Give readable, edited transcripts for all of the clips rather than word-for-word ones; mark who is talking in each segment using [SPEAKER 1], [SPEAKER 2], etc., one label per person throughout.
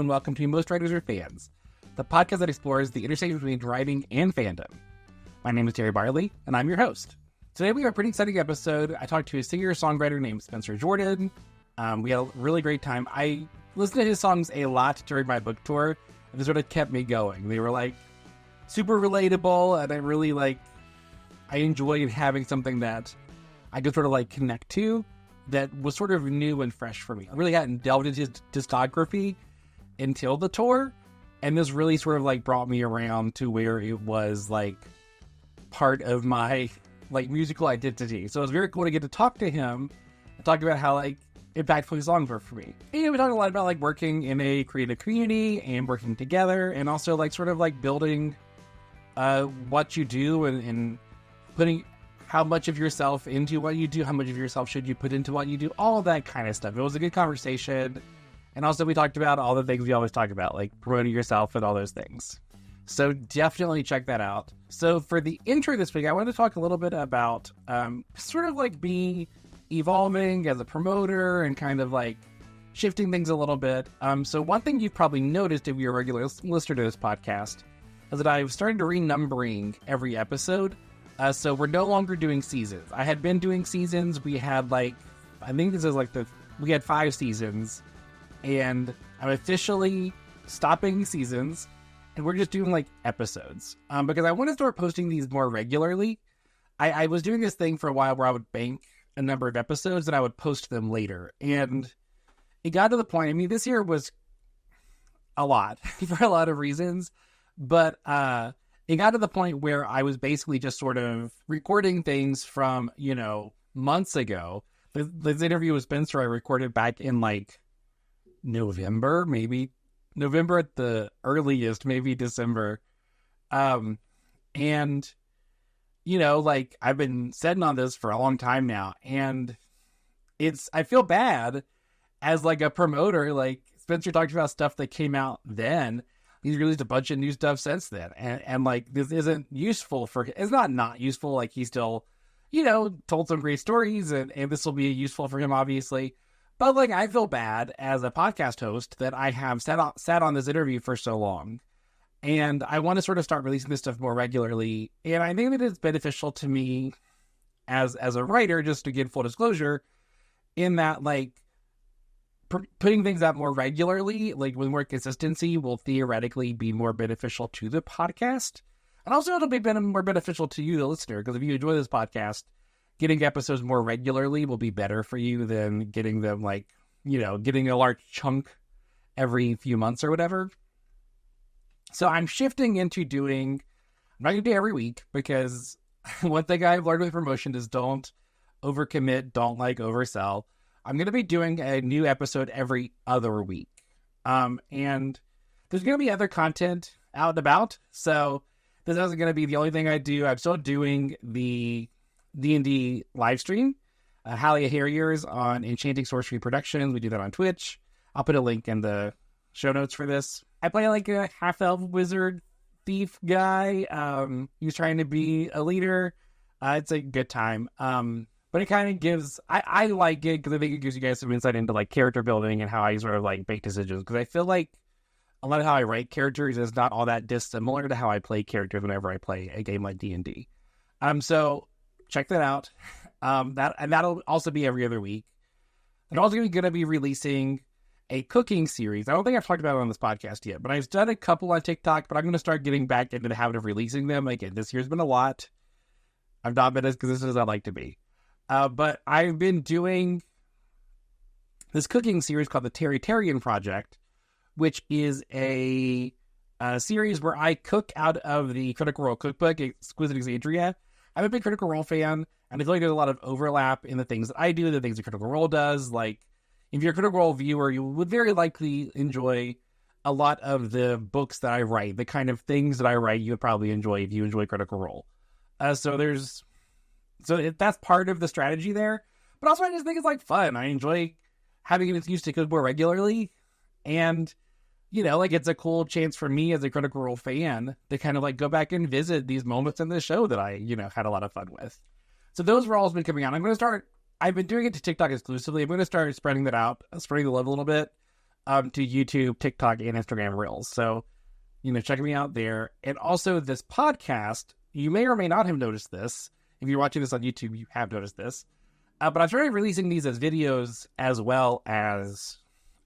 [SPEAKER 1] and welcome to Most Writers Are Fans, the podcast that explores the intersection between writing and fandom. My name is Terry Bartley, and I'm your host. Today we have a pretty exciting episode. I talked to a singer-songwriter named Spencer Jordan. We had a really great time. I listened to his songs a lot during my book tour, and this sort of kept me going. They were super relatable, and I enjoyed having something that I could sort of connect to that was sort of new and fresh for me. I really hadn't delved into his discography until the tour, and this really sort of brought me around to where it was part of my musical identity. So it was very cool to get to talk to him and talk about how impactful his songs were for me. And we talked a lot about working in a creative community and working together, and also building what you do and putting how much of yourself into what you do, how much of yourself should you put into what you do, all of that kind of stuff. It was a good conversation. And also we talked about all the things we always talk about, like promoting yourself and all those things. So definitely check that out. So for the intro this week, I want to talk a little bit about me evolving as a promoter and kind of shifting things a little bit. So one thing you've probably noticed if you're a regular listener to this podcast is that I've started renumbering every episode. So we're no longer doing seasons. I had been doing seasons. We had I think this is we had 5 seasons, and I'm officially stopping seasons, and we're just doing episodes. Because I want to start posting these more regularly. I was doing this thing for a while where I would bank a number of episodes and I would post them later. And it got to the point, this year was a lot for a lot of reasons, but, it got to the point where I was basically just sort of recording things from, months ago. This interview with Spencer I recorded back in November at the earliest, maybe December. And, I've been sitting on this for a long time now, and I feel bad as a promoter. Spencer talked about stuff that came out then. He's released a bunch of new stuff since then. And this isn't useful it's not useful. He still, told some great stories and this will be useful for him, obviously. But I feel bad as a podcast host that I have sat on this interview for so long. And I want to sort of start releasing this stuff more regularly. And I think that it's beneficial to me as a writer, just to give full disclosure, in that putting things out more regularly, with more consistency, will theoretically be more beneficial to the podcast. And also it'll be more beneficial to you, the listener, because if you enjoy this podcast, getting episodes more regularly will be better for you than getting them getting a large chunk every few months or whatever. So I'm shifting into I'm not going to do every week, because one thing I've learned with promotion is don't overcommit, don't oversell. I'm going to be doing a new episode every other week. And there's going to be other content out and about. So this isn't going to be the only thing I do. I'm still doing the D&D live stream, Halia Harriers on Enchanting Sorcery Productions. We do that on Twitch. I'll put a link in the show notes for this. I play a half-elf wizard thief guy. He's trying to be a leader. It's a good time. But it kind of gives, I like it because I think it gives you guys some insight into character building and how I sort of make decisions. Because I feel a lot of how I write characters is not all that dissimilar to how I play characters whenever I play a game like D&D. So check that out. That'll also be every other week. I'm also going to be releasing a cooking series. I don't think I've talked about it on this podcast yet, but I've done a couple on TikTok, but I'm going to start getting back into the habit of releasing them. Again, this year's been a lot. I've not been as consistent as I'd like to be. But I've been doing this cooking series called the Terrytarian Project, which is a series where I cook out of the Critical Role cookbook, Exquisite Exandria. I'm a big Critical Role fan, and I feel there's a lot of overlap in the things that I do, the things that Critical Role does. If you're a Critical Role viewer, you would very likely enjoy a lot of the books that I write. The kind of things that I write, you would probably enjoy if you enjoy Critical Role. So that's part of the strategy there. But also I just think it's fun. I enjoy having an excuse to cook more regularly. And, it's a cool chance for me as a Critical Role fan to kind of go back and visit these moments in the show that I, had a lot of fun with. So those roles have been coming out. I've been doing it to TikTok exclusively. I'm going to start spreading that out, spreading the love a little bit. to YouTube, TikTok, and Instagram Reels. So, check me out there. And also this podcast, you may or may not have noticed this. If you're watching this on YouTube, you have noticed this. But I've started releasing these as videos as well as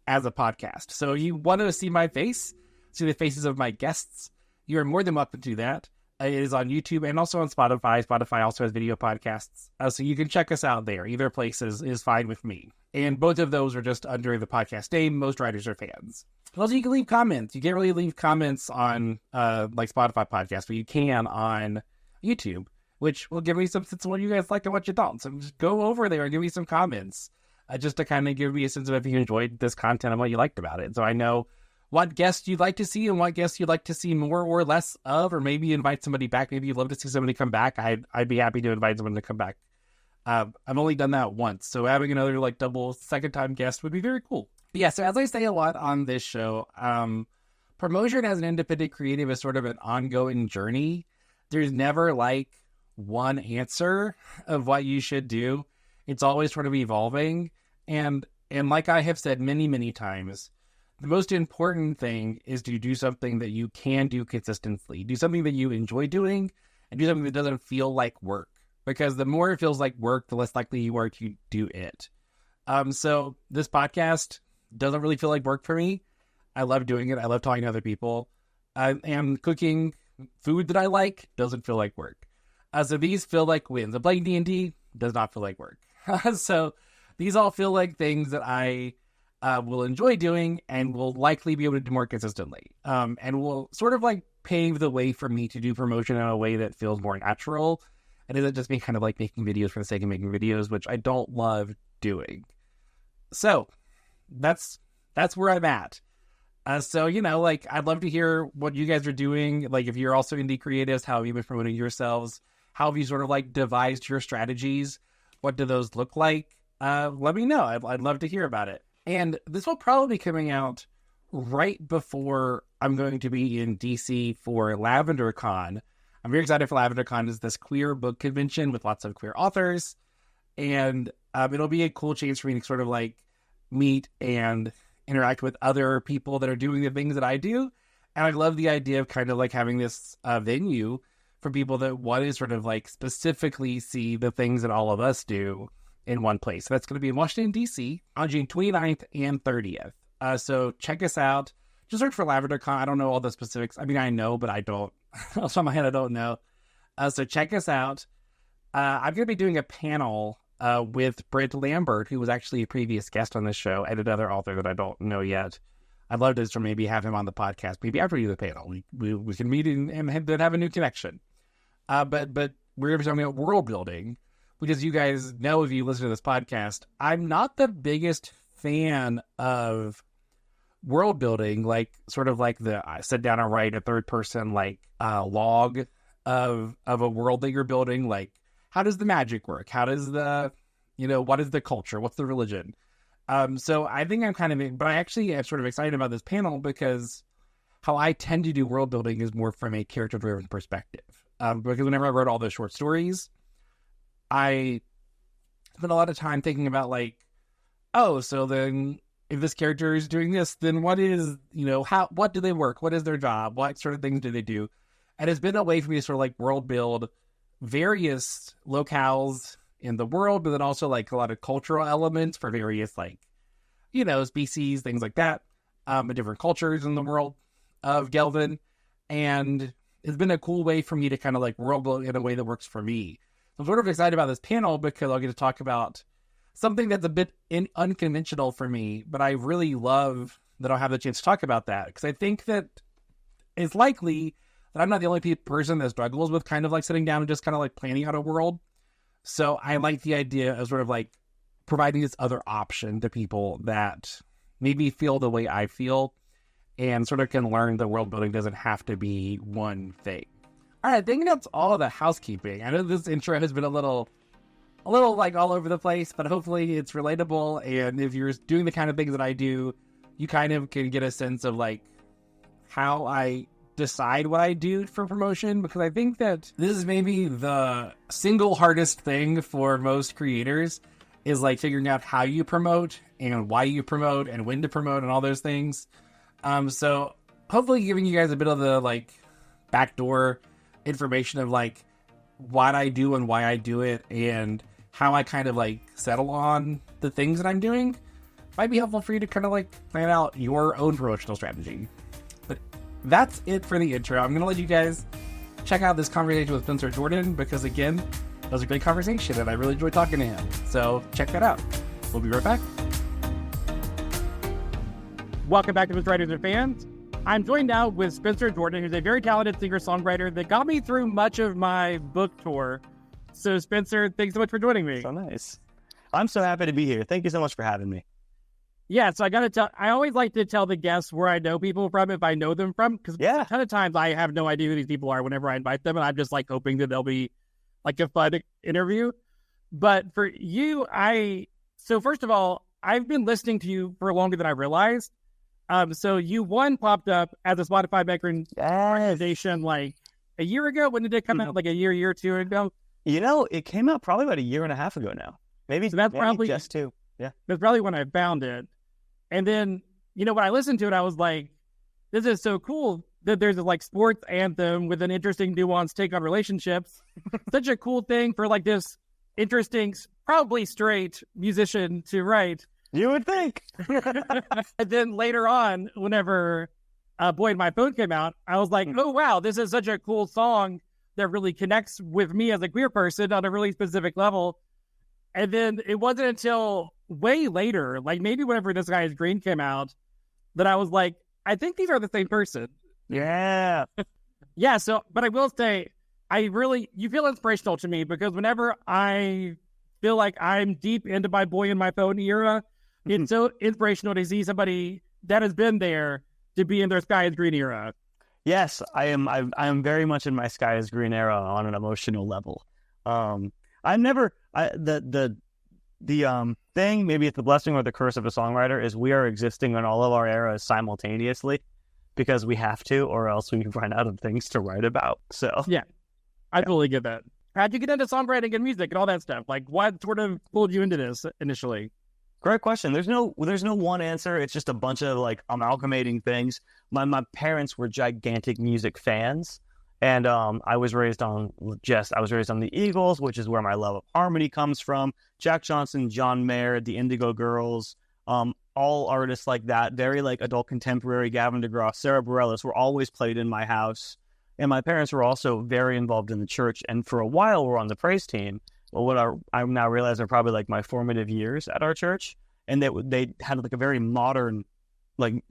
[SPEAKER 1] a podcast. So you want to see my face, see the faces of my guests, you're more than welcome to do that. It is on YouTube and also on Spotify. Spotify also has video podcasts. So you can check us out there. Either place is fine with me. And both of those are just under the podcast name. Most writers are fans. Also, you can leave comments. You can't really leave comments on like Spotify podcasts, but you can on YouTube, which will give me some sense of what you guys like and what you don't. So just go over there and give me some comments just to kind of give me a sense of if you enjoyed this content and what you liked about it. So I know what guests you'd like to see and what guests you'd like to see more or less of, or maybe invite somebody back. Maybe you'd love to see somebody come back. I'd be happy to invite someone to come back. I've only done that once, so having another like double second time guest would be very cool. But yeah, so as I say a lot on this show, promotion as an independent creative is sort of an ongoing journey. There's never like one answer of what you should do. It's always sort of evolving. And like I have said many, many times, the most important thing is to do something that you can do consistently. Do something that you enjoy doing and do something that doesn't feel like work. Because the more it feels like work, the less likely you are to do it. So this podcast doesn't really feel like work for me. I love doing it. I love talking to other people. And cooking food that I like doesn't feel like work. So these feel like wins. Playing D&D does not feel like work. So these all feel like things that I will enjoy doing and will likely be able to do more consistently. And will sort of like pave the way for me to do promotion in a way that feels more natural. And isn't just me kind of like making videos for the sake of making videos, which I don't love doing. So that's where I'm at. So, like, I'd love to hear what you guys are doing. Like, if you're also indie creatives, how have you been promoting yourselves? How have you sort of like devised your strategies? What do those look like? Let me know. I'd love to hear about it. And this will probably be coming out right before I'm going to be in DC for Lavender Con. I'm very excited for Lavender Con. It's this queer book convention with lots of queer authors. And it'll be a cool chance for me to sort of like meet and interact with other people that are doing the things that I do. And I love the idea of kind of like having this venue for people that want to sort of like specifically see the things that all of us do in one place. So that's going to be in Washington, D.C. on June 29th and 30th. So check us out. Just search for Lavender Con. I don't know all the specifics. I mean, I know, but I don't. Off the top of my head, I don't know. So check us out. I'm going to be doing a panel with Britt Lambert, who was actually a previous guest on this show, and another author that I don't know yet. I'd love to sort of maybe have him on the podcast. Maybe after we do the panel, we can meet and then have a new connection. But we're going to be talking about world building, which, as you guys know if you listen to this podcast, I'm not the biggest fan of world building, like sort of like I sit down and write a third person like log of a world that you're building. Like, how does the magic work? How does the, what is the culture? What's the religion? So I think I'm but I actually am sort of excited about this panel because how I tend to do world building is more from a character driven perspective. Because whenever I wrote all those short stories, I spent a lot of time thinking about like, oh, so then if this character is doing this, then what is, what do they work? What is their job? What sort of things do they do? And it's been a way for me to sort of like world build various locales in the world, but then also like a lot of cultural elements for various like, species, things like that, different cultures in the world of Gelvin. And it's been a cool way for me to kind of like world build in a way that works for me. So I'm sort of excited about this panel because I'll get to talk about something that's a bit unconventional for me, but I really love that I'll have the chance to talk about that because I think that it's likely that I'm not the only person that struggles with kind of like sitting down and just kind of like planning out a world. So I like the idea of sort of like providing this other option to people that maybe feel the way I feel and sort of can learn that world building doesn't have to be one thing. All right, I think that's all of the housekeeping. I know this intro has been a little like all over the place, but hopefully it's relatable. And if you're doing the kind of things that I do, you kind of can get a sense of like how I decide what I do for promotion, because I think that this is maybe the single hardest thing for most creators is like figuring out how you promote and why you promote and when to promote and all those things. So hopefully giving you guys a bit of the like backdoor information of like what I do and why I do it and how I kind of like settle on the things that I'm doing might be helpful for you to kind of like plan out your own promotional strategy. But that's it for the intro. I'm going to let you guys check out this conversation with Spencer Jordan because, again, it was a great conversation and I really enjoyed talking to him. So check that out. We'll be right back. Welcome back to Mr. Writers and Fans. I'm joined now with Spencer Jordan, who's a very talented singer-songwriter that got me through much of my book tour. So, Spencer, thanks so much for joining me.
[SPEAKER 2] So nice. I'm so happy to be here. Thank you so much for having me.
[SPEAKER 1] Yeah, so I always like to tell the guests where I know people from, if I know them from, because a ton of times I have no idea who these people are whenever I invite them, and I'm just like hoping that they'll be like a fun interview. But for you, so first of all, I've been listening to you for longer than I realized. So you popped up as a Spotify recommendation like a year ago. When did it come out? Like a year or two ago?
[SPEAKER 2] You know, it came out probably about a year and a half ago now. Maybe probably just two. Yeah.
[SPEAKER 1] That's probably when I found it. And then, you know, when I listened to it, I was like, this is so cool that there's a like sports anthem with an interesting nuanced take on relationships. Such a cool thing for like this interesting, probably straight musician to write.
[SPEAKER 2] You would think.
[SPEAKER 1] And then later on, whenever Boy and My Phone came out, I was like, oh, wow, this is such a cool song that really connects with me as a queer person on a really specific level. And then it wasn't until way later, like maybe whenever This Guy Is Green came out, that I was like, I think these are the same person.
[SPEAKER 2] Yeah.
[SPEAKER 1] Yeah. So, but I will say, you feel inspirational to me because whenever I feel like I'm deep into my Boy and My Phone era, it's so inspirational to see somebody that has been there to be in their Sky Is Green era.
[SPEAKER 2] Yes, I am very much in my Sky Is Green era on an emotional level. The thing, maybe it's the blessing or the curse of a songwriter, is we are existing in all of our eras simultaneously because we have to, or else we run out of things to write about. So
[SPEAKER 1] yeah, I totally get that. How'd you get into songwriting and music and all that stuff? Like, what sort of pulled you into this initially?
[SPEAKER 2] Great question. There's no one answer. It's just a bunch of like amalgamating things. My parents were gigantic music fans, and I was raised on the Eagles, which is where my love of harmony comes from. Jack Johnson, John Mayer, the Indigo Girls, all artists like that. Very like adult contemporary. Gavin DeGraw, Sarah Bareilles were always played in my house, and my parents were also very involved in the church. And for a while, were on the praise team. Well, what I now realize are probably like my formative years at our church, and they had like a very modern like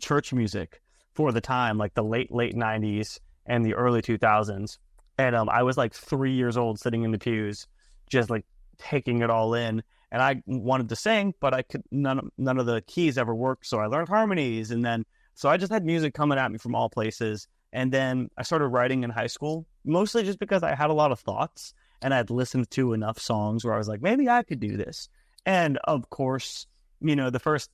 [SPEAKER 2] church music for the time, like the late 90s and the early 2000s. And I was like 3 years old sitting in the pews, just like taking it all in. And I wanted to sing, but I could none of the keys ever worked, so I learned harmonies. And then so I just had music coming at me from all places. And then I started writing in high school, mostly just because I had a lot of thoughts. And I'd listened to enough songs where I was like, maybe I could do this. And of course, you know, the first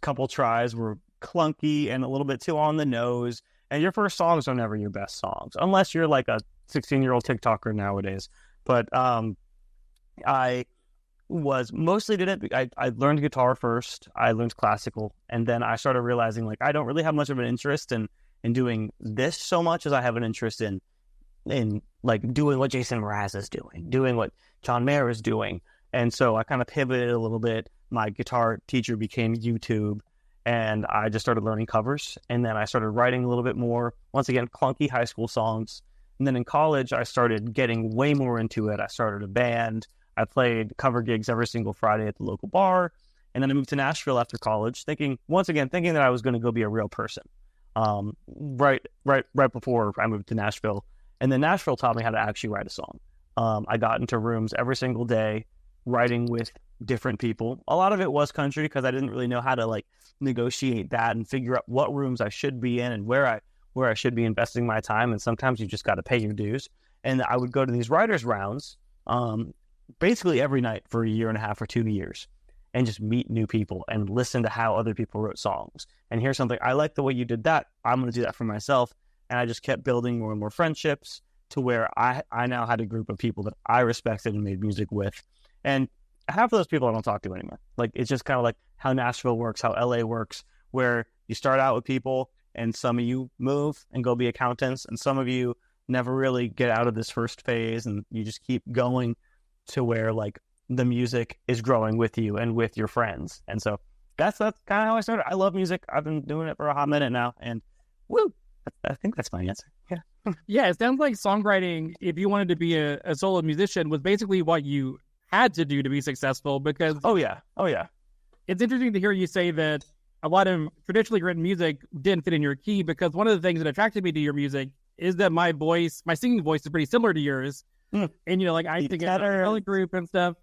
[SPEAKER 2] couple tries were clunky and a little bit too on the nose. And your first songs are never your best songs, unless you're like a 16-year-old TikToker nowadays. But I was mostly did it. I learned guitar first. I learned classical, and then I started realizing like I don't really have much of an interest in doing this so much as I have an interest in like doing what Jason Mraz is doing what John Mayer is doing. And so I kind of pivoted a little bit. My guitar teacher became YouTube, and I just started learning covers. And then I started writing a little bit more, once again, clunky high school songs. And then in college, I started getting way more into it. I started a band. I played cover gigs every single Friday at the local bar. And then I moved to Nashville after college, thinking that I was going to go be a real person. Right before I moved to Nashville. And then Nashville taught me how to actually write a song. I got into rooms every single day, writing with different people. A lot of it was country because I didn't really know how to like negotiate that and figure out what rooms I should be in and where I should be investing my time. And sometimes you just got to pay your dues. And I would go to these writers' rounds, basically every night for a year and a half or 2 years, and just meet new people and listen to how other people wrote songs and hear something. I like the way you did that. I'm going to do that for myself. And I just kept building more and more friendships to where I now had a group of people that I respected and made music with. And half of those people I don't talk to anymore. Like, it's just kind of like how Nashville works, how LA works, where you start out with people and some of you move and go be accountants, and some of you never really get out of this first phase, and you just keep going to where like the music is growing with you and with your friends. And so that's kind of how I started. I love music. I've been doing it for a hot minute now, and woo, I think that's my answer. Yeah.
[SPEAKER 1] Yeah, it sounds like songwriting, if you wanted to be a solo musician, was basically what you had to do to be successful, because
[SPEAKER 2] Oh yeah.
[SPEAKER 1] it's interesting to hear you say that a lot of traditionally written music didn't fit in your key, because one of the things that attracted me to your music is that my singing voice is pretty similar to yours. And, like I think it's a cappella group and stuff.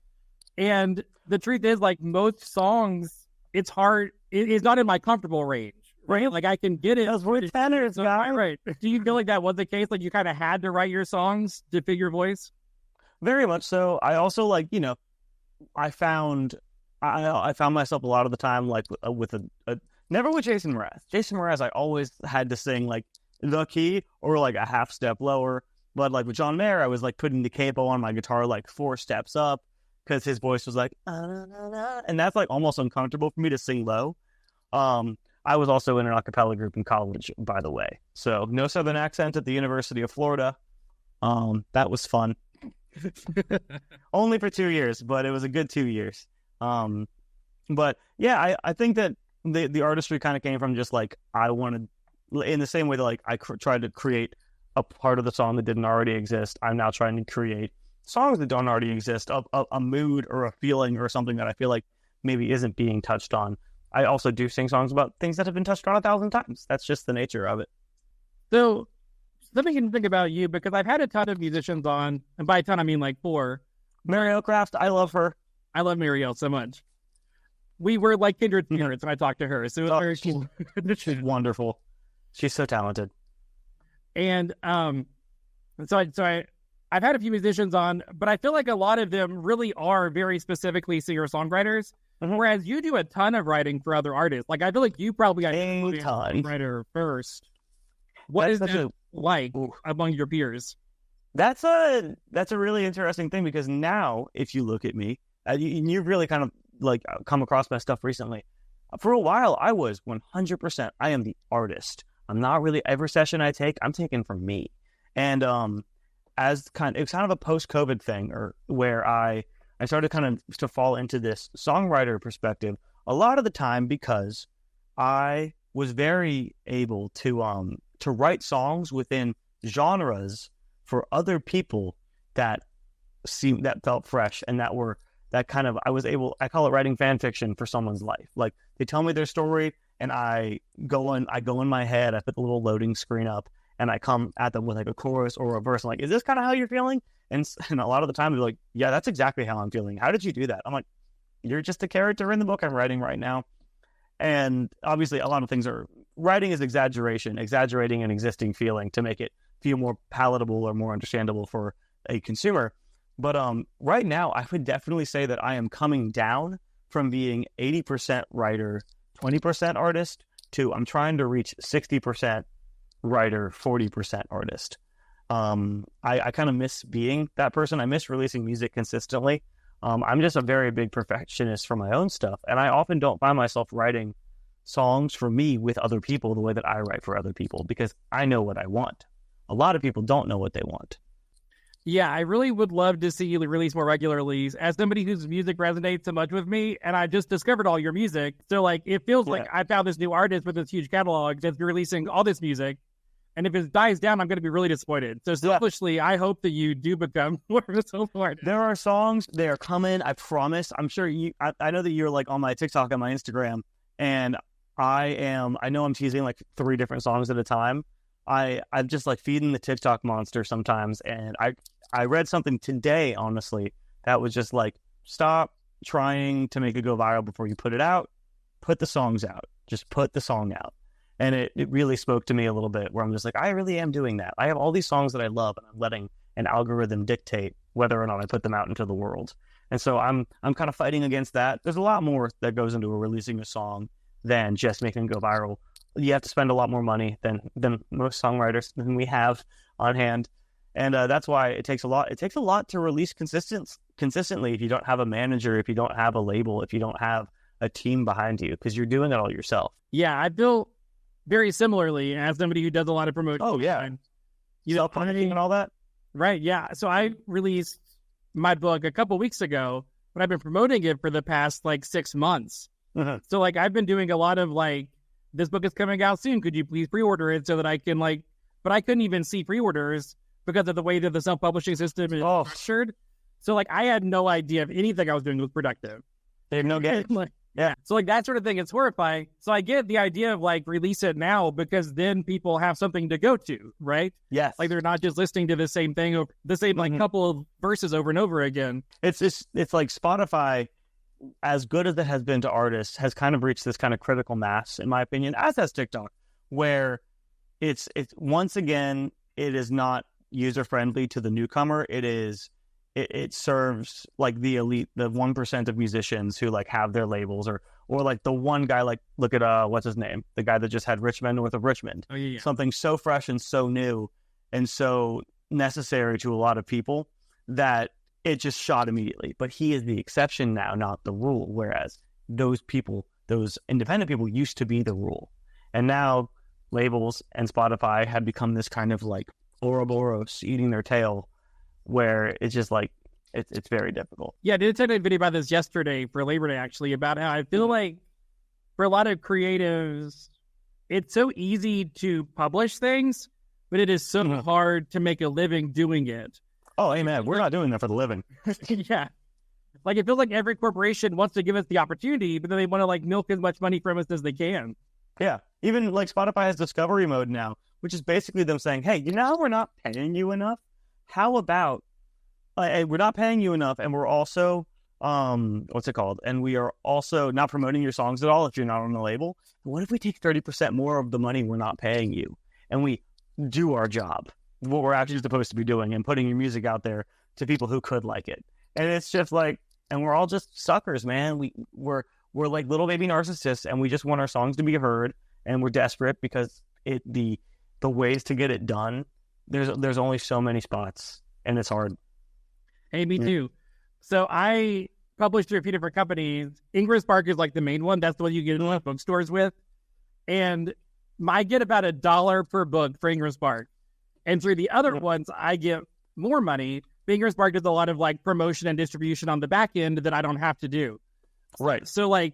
[SPEAKER 1] And the truth is, like, most songs, it's hard. It's not in my comfortable range, right? Like, I can get it.
[SPEAKER 2] Those were tenors, guys.
[SPEAKER 1] Right. Do you feel like that was the case? Like, you kind of had to write your songs to fit your voice?
[SPEAKER 2] Very much so. I also I found myself a lot of the time like with a never with Jason Mraz. Jason Mraz, I always had to sing like the key or like a half step lower. But like with John Mayer, I was like putting the capo on my guitar like 4 steps up because his voice was like, and that's like almost uncomfortable for me to sing low. I was also in an a cappella group in college, by the way. So no Southern accent at the University of Florida. That was fun. Only for 2 years, but it was a good 2 years. But yeah, I think that the artistry kind of came from just like, I wanted, in the same way that like I tried to create a part of the song that didn't already exist, I'm now trying to create songs that don't already exist, of a mood or a feeling or something that I feel like maybe isn't being touched on. I also do sing songs about things that have been touched on 1,000 times. That's just the nature of it.
[SPEAKER 1] So let me think about you, because I've had a ton of musicians on, and by a ton I mean like 4.
[SPEAKER 2] Marielle Craft, I love her.
[SPEAKER 1] I love Marielle so much. We were like kindred spirits when I talked to her, so it was very cool.
[SPEAKER 2] She's wonderful. She's so talented.
[SPEAKER 1] And so I've had a few musicians on, but I feel like a lot of them really are very specifically singer-songwriters, whereas you do a ton of writing for other artists. Like, I feel like you probably got a writer first. What is that like among your peers?
[SPEAKER 2] That's a really interesting thing, because now if you look at me, you've really kind of like come across my stuff recently. For a while, I was 100%. I am the artist. I'm not really, every session I take, I'm taking from me. And it's kind of a post-COVID thing, or where I started kind of to fall into this songwriter perspective a lot of the time, because I was very able to write songs within genres for other people that felt fresh, and I call it writing fan fiction for someone's life. Like, they tell me their story, and I go in my head, I put the little loading screen up, and I come at them with like a chorus or a verse. I'm like, is this kind of how you're feeling? And a lot of the time they're like, yeah, that's exactly how I'm feeling. How did you do that? I'm like, you're just a character in the book I'm writing right now. And obviously a lot of things writing is exaggerating an existing feeling to make it feel more palatable or more understandable for a consumer. But right now, I would definitely say that I am coming down from being 80% writer, 20% artist, to I'm trying to reach 60% writer, 40% artist. I kind of miss being that person. I miss releasing music consistently. I'm just a very big perfectionist for my own stuff, and I often don't find myself writing songs for me with other people the way that I write for other people, because I know what I want. A lot of people don't know what they want.
[SPEAKER 1] Yeah, I really would love to see you release more regularly. As somebody whose music resonates so much with me, and I just discovered all your music, so like it feels like I found this new artist with this huge catalog that's releasing all this music, and if it dies down, I'm going to be really disappointed. So selfishly, I hope that you do become more of a solo artist.
[SPEAKER 2] There are songs, they are coming, I promise. I'm sure I know that you're like on my TikTok and my Instagram, and I know I'm teasing like 3 different songs at a time. I'm just like feeding the TikTok monster sometimes, and I read something today, honestly, that was just like, stop trying to make it go viral before you put it out. Put the songs out. Just put the song out. And it really spoke to me a little bit, where I'm just like, I really am doing that. I have all these songs that I love, and I'm letting an algorithm dictate whether or not I put them out into the world. And so I'm kind of fighting against that. There's a lot more that goes into releasing a song than just making it go viral. You have to spend a lot more money than most songwriters than we have on hand. And that's why it takes a lot. It takes a lot to release consistently if you don't have a manager, if you don't have a label, if you don't have a team behind you, because you're doing it all yourself.
[SPEAKER 1] Yeah, I feel very similarly as somebody who does a lot of promotion.
[SPEAKER 2] Oh, yeah. Self-publishing and all that?
[SPEAKER 1] Right, yeah. So I released my book a couple weeks ago, but I've been promoting it for the past, 6 months.
[SPEAKER 2] Uh-huh.
[SPEAKER 1] So, I've been doing a lot of, this book is coming out soon. Could you please pre-order it so that I can, but I couldn't even see pre-orders because of the way that the self-publishing system is structured. So, I had no idea if anything I was doing was productive.
[SPEAKER 2] They have no game.
[SPEAKER 1] Yeah. So, that sort of thing, it's horrifying. So, I get the idea of, release it now because then people have something to go to, right?
[SPEAKER 2] Yes.
[SPEAKER 1] They're not just listening to the same thing, the same, couple of verses over and over again.
[SPEAKER 2] It's like Spotify, as good as it has been to artists, has kind of reached this kind of critical mass, in my opinion, as has TikTok, where it's once again, it is not user-friendly to the newcomer. It serves the elite, the 1% of musicians who have their labels, or the one guy, look at what's his name, the guy that just had Richmond North of Richmond.
[SPEAKER 1] Oh, yeah.
[SPEAKER 2] Something so fresh and so new and so necessary to a lot of people that it just shot immediately. But he is the exception now, not the rule. Whereas those independent people used to be the rule, and now labels and Spotify have become this kind of Ouroboros eating their tail, where it's just it's very difficult.
[SPEAKER 1] Yeah, I did a video about this yesterday for Labor Day, actually, about how I feel like for a lot of creatives, it's so easy to publish things, but it is so hard to make a living doing it.
[SPEAKER 2] Oh, amen. We're not doing that for the living.
[SPEAKER 1] Yeah. It feels like every corporation wants to give us the opportunity, but then they want to milk as much money from us as they can.
[SPEAKER 2] Yeah. Even Spotify has discovery mode now, which is basically them saying, hey, we're not paying you enough. How about we're not paying you enough, and we're also what's it called? And we are also not promoting your songs at all if you're not on the label. What if we take 30% more of the money we're not paying you, and we do our job, what we're actually supposed to be doing, and putting your music out there to people who could like it? And it's just and we're all just suckers, man. We're like little baby narcissists, and we just want our songs to be heard, and we're desperate because the ways to get it done, there's only so many spots, and it's hard.
[SPEAKER 1] Hey, me too. So I published through a few different companies. Ingram Spark is the main one. That's the one you get in bookstores with. And I get about $1 per book for Ingram Spark. And through the other ones, I get more money. Ingram Spark does a lot of promotion and distribution on the back end that I don't have to do.
[SPEAKER 2] Right.
[SPEAKER 1] So I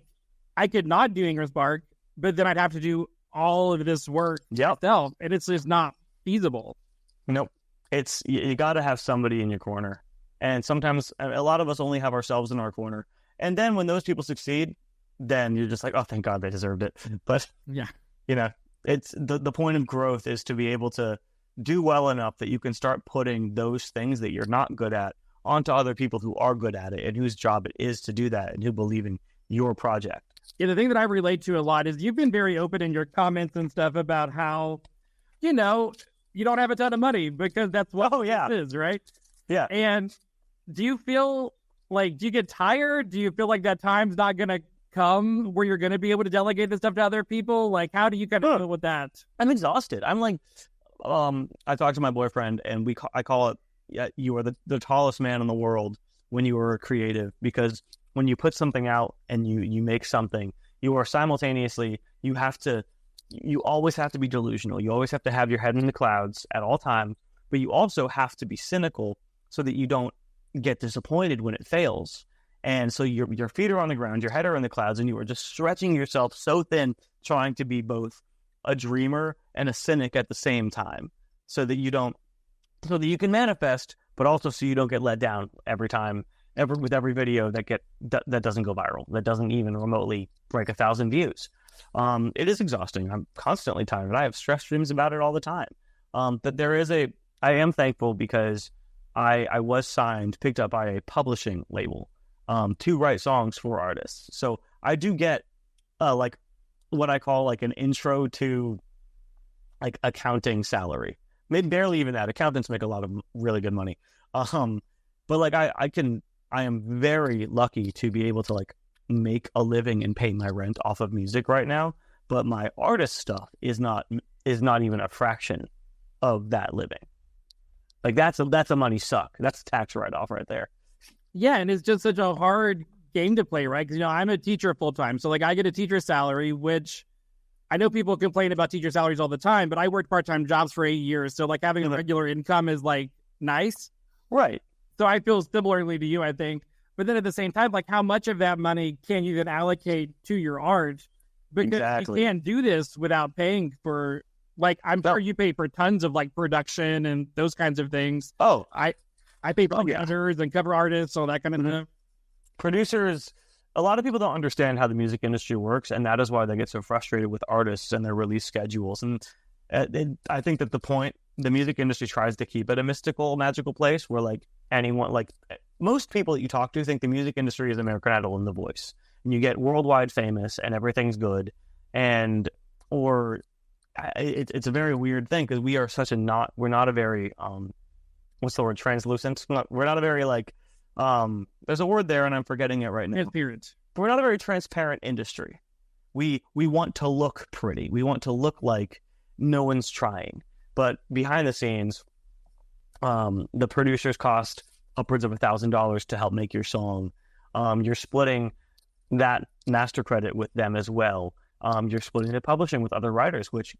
[SPEAKER 1] could not do Ingram Spark, but then I'd have to do all of this work myself, and it's just not feasible.
[SPEAKER 2] Nope. You got to have somebody in your corner. And sometimes a lot of us only have ourselves in our corner. And then when those people succeed, then you're just oh, thank God they deserved it. But,
[SPEAKER 1] yeah,
[SPEAKER 2] it's the point of growth is to be able to do well enough that you can start putting those things that you're not good at onto other people who are good at it and whose job it is to do that and who believe in your project.
[SPEAKER 1] Yeah, the thing that I relate to a lot is you've been very open in your comments and stuff about how, you don't have a ton of money because that's what it is, right?
[SPEAKER 2] Yeah.
[SPEAKER 1] And do you feel do you get tired? Do you feel like that time's not going to come where you're going to be able to delegate this stuff to other people? How do you kind of deal with that?
[SPEAKER 2] I'm exhausted. I'm I talked to my boyfriend, and I call it, you are the tallest man in the world when you are a creative, because when you put something out and you make something, you are simultaneously, you always have to be delusional. You always have to have your head in the clouds at all times, but you also have to be cynical so that you don't get disappointed when it fails. And so your feet are on the ground, your head are in the clouds, and you are just stretching yourself so thin, trying to be both a dreamer and a cynic at the same time, so that you can manifest, but also so you don't get let down every time, with every video that doesn't go viral, that doesn't even remotely break 1,000 views. It is exhausting. I'm constantly tired. I have stress dreams about it all the time. But I am thankful because I was picked up by a publishing label to write songs for artists. So I do get what I call an intro to accounting salary. Maybe barely even that. Accountants make a lot of really good money. But I am very lucky to be able to make a living and pay my rent off of music right now. But my artist stuff is not even a fraction of that living. Like that's a money suck. That's a tax write-off right there.
[SPEAKER 1] Yeah, and it's just such a hard game to play, right? Because, I'm a teacher full-time. So, like, I get a teacher salary, which I know people complain about teacher salaries all the time, but I worked part-time jobs for 8 years. So, like, having a regular income is, like, nice.
[SPEAKER 2] Right.
[SPEAKER 1] So I feel similarly to you, I think. But then at the same time, like, how much of that money can you then allocate to your art? Because you can't do this without paying for, like, I'm sure you pay for tons of, like, production and those kinds of things.
[SPEAKER 2] Oh,
[SPEAKER 1] I pay for editors and cover artists, all that kind of stuff.
[SPEAKER 2] Producers, a lot of people don't understand how the music industry works, and that is why they get so frustrated with artists and their release schedules. And I think that the music industry tries to keep it a mystical, magical place where, like, anyone, like, most people that you talk to think the music industry is American Idol and The Voice. And you get worldwide famous and everything's good. It's a very weird thing because we are we're not a very, what's the word, translucent? We're not a very, like, there's a word there and I'm forgetting it right now.
[SPEAKER 1] Transparent.
[SPEAKER 2] We're not a very transparent industry. We want to look pretty. We want to look like no one's trying. But behind the scenes, the producers cost upwards of $1,000 to help make your song. You're splitting that master credit with them as well. You're splitting the publishing with other writers, which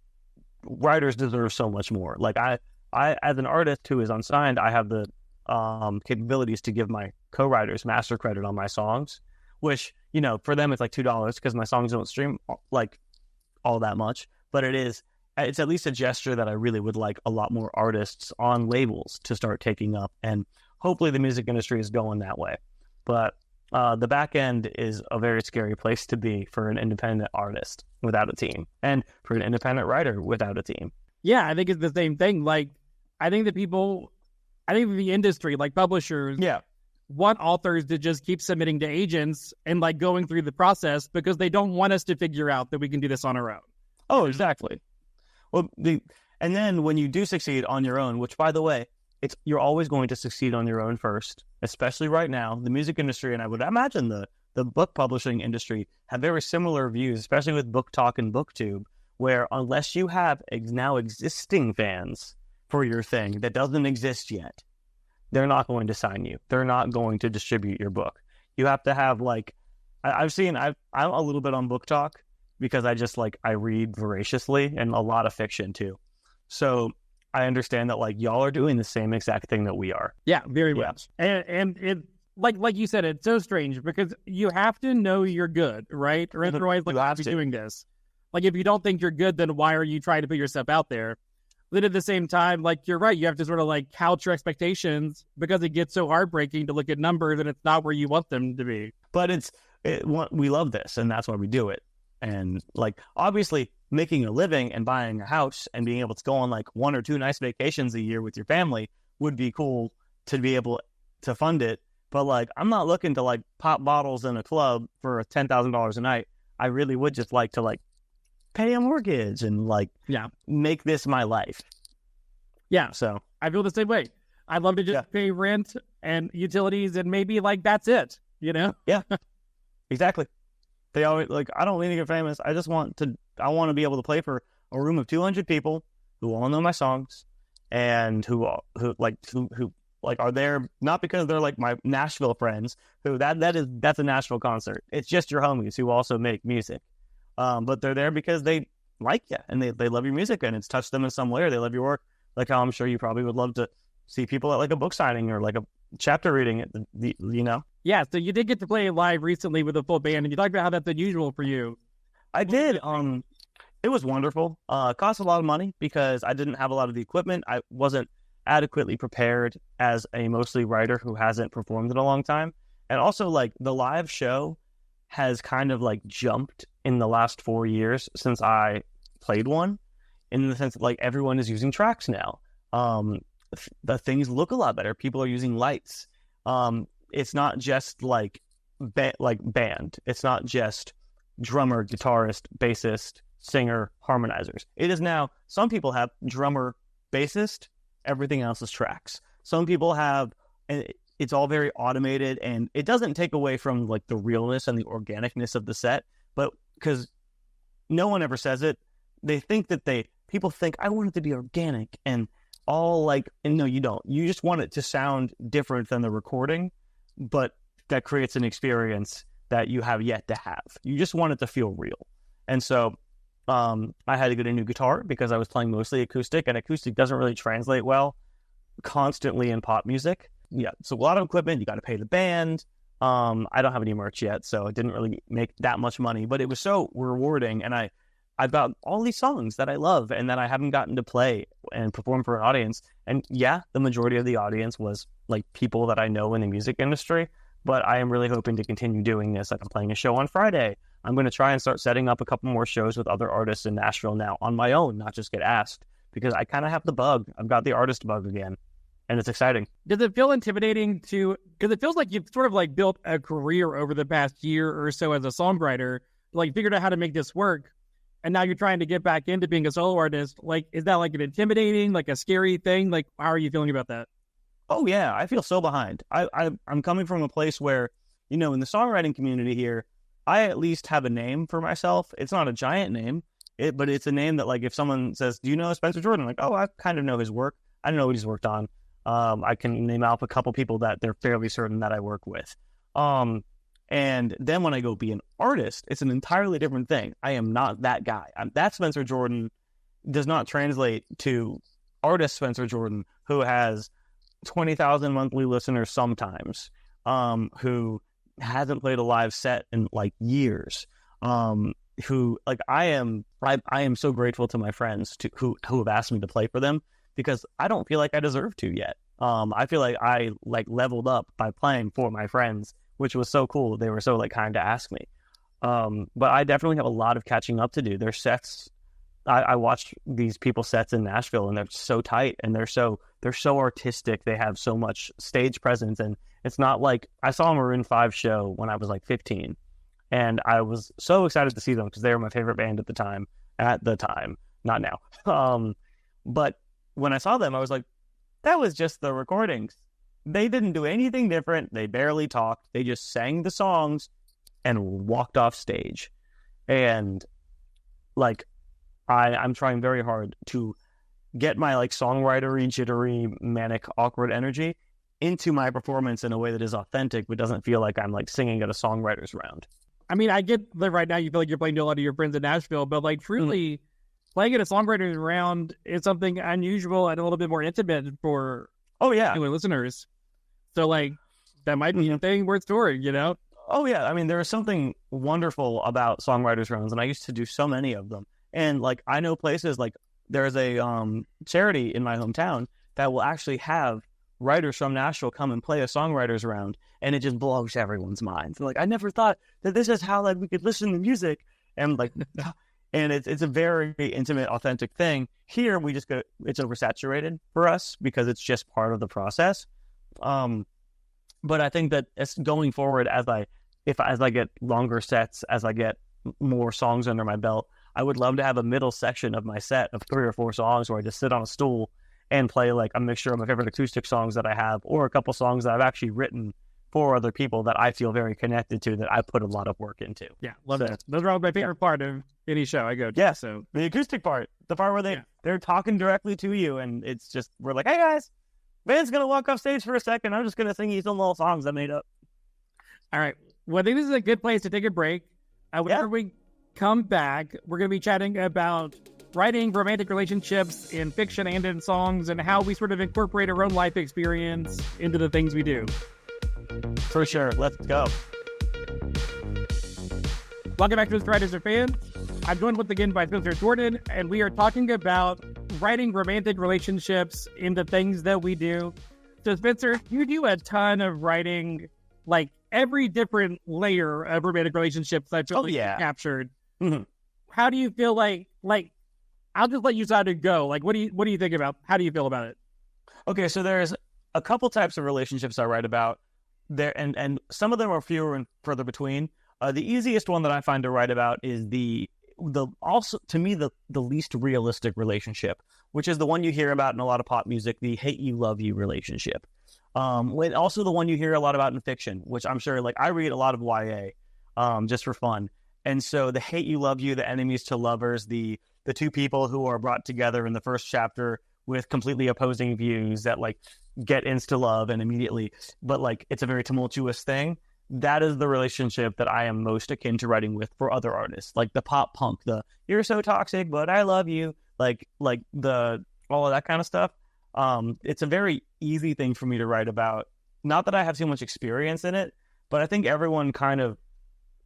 [SPEAKER 2] writers deserve so much more. Like I as an artist who is unsigned, I have the capabilities to give my co-writers master credit on my songs, which, for them it's like $2 because my songs don't stream like all that much, but it's at least a gesture that I really would like a lot more artists on labels to start taking up, and hopefully the music industry is going that way. But the back end is a very scary place to be for an independent artist without a team, and for an independent writer without a team.
[SPEAKER 1] Yeah, I think it's the same thing. Like, I think the industry, like publishers, want authors to just keep submitting to agents and, like, going through the process because they don't want us to figure out that we can do this on our own.
[SPEAKER 2] Oh, exactly. Well, and then when you do succeed on your own, which, by the way, you're always going to succeed on your own first, especially right now. The music industry, and I would imagine the book publishing industry, have very similar views, especially with Book Talk and BookTube, where unless you have now existing fans for your thing that doesn't exist yet, they're not going to sign you. They're not going to distribute your book. You have to have, like, I'm a little bit on Book Talk because I read voraciously and a lot of fiction too. So I understand that, like, y'all are doing the same exact thing that we are.
[SPEAKER 1] Yeah, very much. And it, like you said, it's so strange because you have to know you're good, right? Or otherwise, like, you have to be doing this. Like, if you don't think you're good, then why are you trying to put yourself out there? But at the same time, like, you're right. You have to sort of, like, couch your expectations because it gets so heartbreaking to look at numbers and it's not where you want them to be.
[SPEAKER 2] But we love this, and that's why we do it. And, like, obviously making a living and buying a house and being able to go on, like, 1 or 2 nice vacations a year with your family would be cool to be able to fund it. But, like, I'm not looking to, like, pop bottles in a club for $10,000 a night. I really would just like to, like, pay a mortgage and, like, make this my life.
[SPEAKER 1] Yeah.
[SPEAKER 2] So
[SPEAKER 1] I feel the same way. I'd love to just pay rent and utilities and maybe, like, that's it, Yeah.
[SPEAKER 2] Exactly. They always, like, I don't need to get famous. I want to be able to play for a room of 200 people who all know my songs and who are there not because they're, like, my Nashville friends, who that's a Nashville concert. It's just your homies who also make music. But they're there because they like you and they love your music and it's touched them in some way, or they love your work. Like how I'm sure you probably would love to see people at, like, a book signing or, like, a chapter reading,
[SPEAKER 1] Yeah, so you did get to play live recently with a full band, and you talked about how that's unusual for you.
[SPEAKER 2] I did. It was wonderful. It cost a lot of money because I didn't have a lot of the equipment. I wasn't adequately prepared as a mostly writer who hasn't performed in a long time. And also, like, the live show has kind of, like, jumped in the last 4 years since I played one, in the sense that, like, everyone is using tracks now. The things look a lot better. People are using lights. It's not just like band. It's not just drummer, guitarist, bassist, singer, harmonizers. It is now, some people have drummer, bassist, everything else is tracks. Some people have, it's all very automated, and it doesn't take away from, like, the realness and the organicness of the set, but because no one ever says it, they think that people think, I want it to be organic, and all like, and no, you don't. You just want it to sound different than the recording, but that creates an experience that you have yet to have. You just want it to feel real. And so I had to get a new guitar because I was playing mostly acoustic, and acoustic doesn't really translate well constantly in pop music. Yeah, so a lot of equipment, you got to pay the band. I don't have any merch yet, so it didn't really make that much money, but it was so rewarding. And I've got all these songs that I love and that I haven't gotten to play and perform for an audience. And yeah, the majority of the audience was like people that I know in the music industry, but I am really hoping to continue doing this. Like I'm playing a show on Friday. I'm going to try and start setting up a couple more shows with other artists in Nashville now on my own, not just get asked, because I kind of have the bug. I've got the artist bug again, and it's exciting.
[SPEAKER 1] Does it feel intimidating because it feels like you've sort of like built a career over the past year or so as a songwriter, like figured out how to make this work, and now you're trying to get back into being a solo artist. Like, is that like an intimidating, like a scary thing? Like, how are you feeling about that?
[SPEAKER 2] Oh yeah, I feel so behind. I'm coming from a place where, in the songwriting community here, I at least have a name for myself. It's not a giant name, but it's a name that, like, if someone says, "Do you know Spencer Jordan?" I'm like, "Oh, I kind of know his work. I don't know what he's worked on." I can name out a couple people that they're fairly certain that I work with. And then when I go be an artist, it's an entirely different thing. I am not that guy. That Spencer Jordan does not translate to artist Spencer Jordan, who has 20,000 monthly listeners sometimes, who hasn't played a live set in like years, who, like, I am so grateful to my friends who have asked me to play for them, because I don't feel like I deserve to yet. I feel like I leveled up by playing for my friends, which was so cool. They were so kind to ask me. But I definitely have a lot of catching up to do. Their sets, I watched these people's sets in Nashville, and they're so tight, and they're so artistic. They have so much stage presence, and it's not like I saw a Maroon 5 show when I was like 15, and I was so excited to see them because they were my favorite band at the time. Not now. But when I saw them, I was like, that was just the recordings. They didn't do anything different. They barely talked. They just sang the songs and walked off stage. And I'm trying very hard to get my songwritery, jittery, manic, awkward energy into my performance in a way that is authentic, but doesn't feel like I'm singing at a songwriter's round.
[SPEAKER 1] I mean, I get that right now you feel like you're playing to a lot of your friends in Nashville, but truly playing at a songwriter's round is something unusual and a little bit more intimate for listeners. So that might be a thing worth touring,
[SPEAKER 2] Oh yeah, I mean, there is something wonderful about songwriters rounds, and I used to do so many of them. And I know places there's a charity in my hometown that will actually have writers from Nashville come and play a songwriters round, and it just blows everyone's minds. And I never thought that this is how we could listen to music, and and it's a very intimate, authentic thing. Here we just it's oversaturated for us because it's just part of the process. But I think that as going forward, as I get longer sets, as I get more songs under my belt, I would love to have a middle section of my set of 3 or 4 songs where I just sit on a stool and play a mixture of my favorite acoustic songs that I have, or a couple songs that I've actually written for other people that I feel very connected to, that I put a lot of work into.
[SPEAKER 1] Yeah, love that. Those are all my favorite part of any show I go to.
[SPEAKER 2] Yeah, so the acoustic part, the part where they're talking directly to you, and it's just, we're like, hey guys, band's gonna walk off stage for a second. I'm just gonna sing you some little songs I made up.
[SPEAKER 1] All right. Well, I think this is a good place to take a break. Whenever we come back, we're going to be chatting about writing romantic relationships in fiction and in songs, and how we sort of incorporate our own life experience into the things we do.
[SPEAKER 2] For sure. Let's go.
[SPEAKER 1] Welcome back to Mr. Writers or Fans. I'm joined once again by Spencer Jordan, and we are talking about writing romantic relationships into things that we do. So, Spencer, you do a ton of writing, every different layer of romantic relationships I've captured.
[SPEAKER 2] Mm-hmm.
[SPEAKER 1] How do you feel I'll just let you decide to go. What do you think about? How do you feel about it?
[SPEAKER 2] Okay, so there's a couple types of relationships I write about there, and some of them are fewer and further between. The easiest one that I find to write about is the also, to me, the least realistic relationship, which is the one you hear about in a lot of pop music, the hate you, love you relationship. Also the one you hear a lot about in fiction, which I'm sure, I read a lot of YA, just for fun. And so the hate you, love you, the enemies to lovers, the two people who are brought together in the first chapter with completely opposing views that like get insta love and immediately, but like it's a very tumultuous thing. That is the relationship that I am most akin to writing with for other artists, like the pop punk, the "you're so toxic but I love you," like the all of that kind of stuff. It's a very easy thing for me to write about. Not that I have too much experience in it, but I think everyone kind of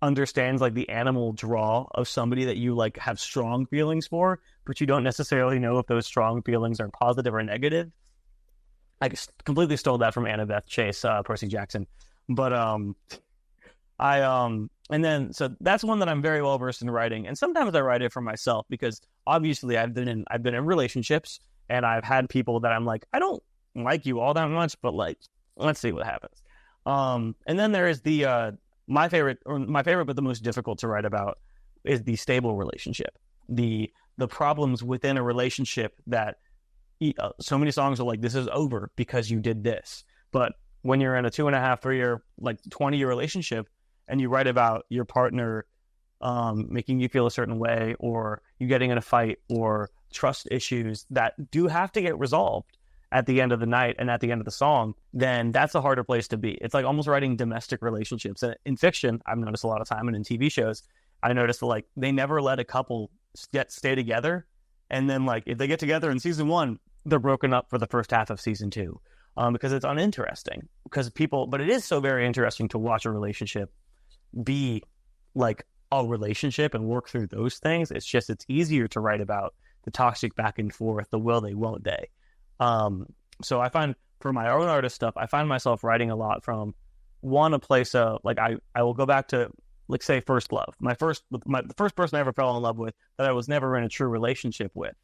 [SPEAKER 2] understands like the animal draw of somebody that you like have strong feelings for, but you don't necessarily know if those strong feelings are positive or negative. I just completely stole that from Annabeth Chase, Percy Jackson. But and then so that's one that I'm very well versed in writing, and sometimes I write it for myself because obviously I've been in relationships, and I've had people that I'm like, I don't like you all that much, but like let's see what happens. And then there is the my favorite but the most difficult to write about is the stable relationship, the problems within a relationship that so many songs are like, this is over because you did this, but when you're in a 2.5, 3 year, like 20-year relationship, and you write about your partner making you feel a certain way, or you getting in a fight, or trust issues that do have to get resolved at the end of the night and at the end of the song, then that's a harder place to be. It's like almost writing domestic relationships. And in fiction, I've noticed a lot of time, and in TV shows, I noticed that like they never let a couple stay together, and then like if they get together in season 1, they're broken up for the first half of season 2. Because it's uninteresting. But it is so very interesting to watch a relationship be like a relationship and work through those things. It's easier to write about the toxic back and forth, the will they, won't they. So I find for my own artist stuff, I find myself writing a lot from a place of like, I will go back to like say first love, the first person I ever fell in love with that I was never in a true relationship with.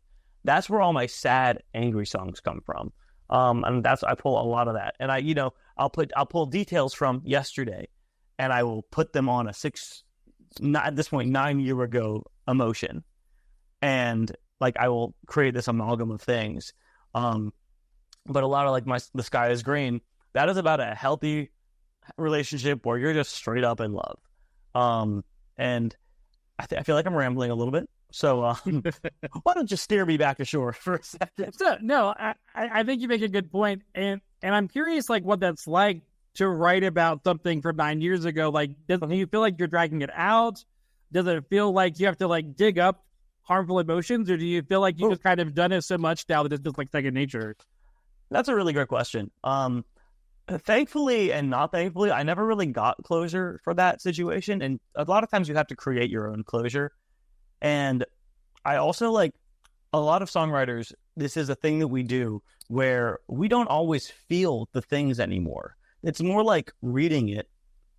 [SPEAKER 2] That's where all my sad, angry songs come from. And I pull a lot of that, and I'll pull details from yesterday, and I will put them on a 9-year ago emotion, and like I will create this amalgam of things. But a lot of like the sky is green. That is about a healthy relationship where you're just straight up in love. And I feel like I'm rambling a little bit. So why don't you steer me back ashore for a second?
[SPEAKER 1] So, no, I think you make a good point. And I'm curious, like, what that's like to write about something from 9 years ago. Like, do you feel like you're dragging it out? Does it feel like you have to, like, dig up harmful emotions? Or do you feel like you just kind of done it so much now that it's just, like, second nature?
[SPEAKER 2] That's a really great question. Thankfully and not thankfully, I never really got closure for that situation. And a lot of times you have to create your own closure. And I also like a lot of songwriters, this is a thing that we do where we don't always feel the things anymore. It's more like reading it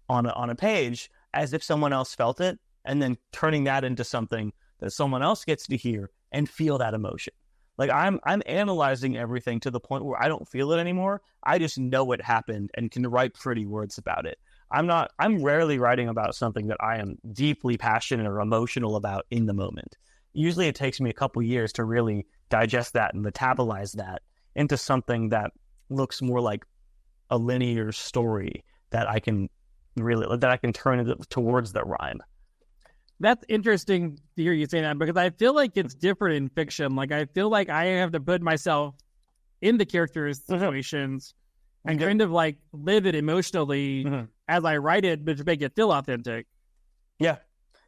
[SPEAKER 2] on a page as if someone else felt it, and then turning that into something that someone else gets to hear and feel that emotion. Like I'm analyzing everything to the point where I don't feel it anymore. I just know it happened and can write pretty words about it. I'm rarely writing about something that I am deeply passionate or emotional about in the moment. Usually it takes me a couple years to really digest that and metabolize that into something that looks more like a linear story that I can turn it towards the rhyme.
[SPEAKER 1] That's interesting to hear you say that, because I feel like it's different in fiction. Like, I feel like I have to put myself in the characters' situations and kind of like live it emotionally as I write it, but to make it feel authentic.
[SPEAKER 2] Yeah,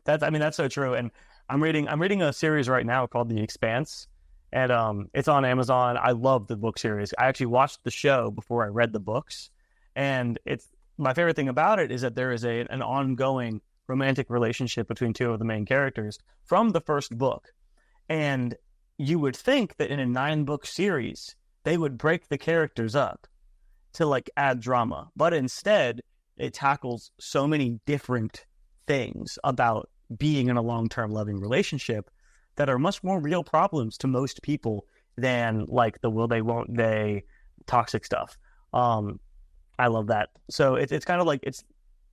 [SPEAKER 2] that's so true. And I'm reading a series right now called The Expanse, and it's on Amazon. I love the book series. I actually watched the show before I read the books, and it's my favorite thing about it is that there is an ongoing romantic relationship between two of the main characters from the first book. And you would think that in a 9-book series, they would break the characters up to like add drama. But instead, it tackles so many different things about being in a long-term loving relationship that are much more real problems to most people than like the will they, won't they, toxic stuff. I love that. So it's kind of like, it's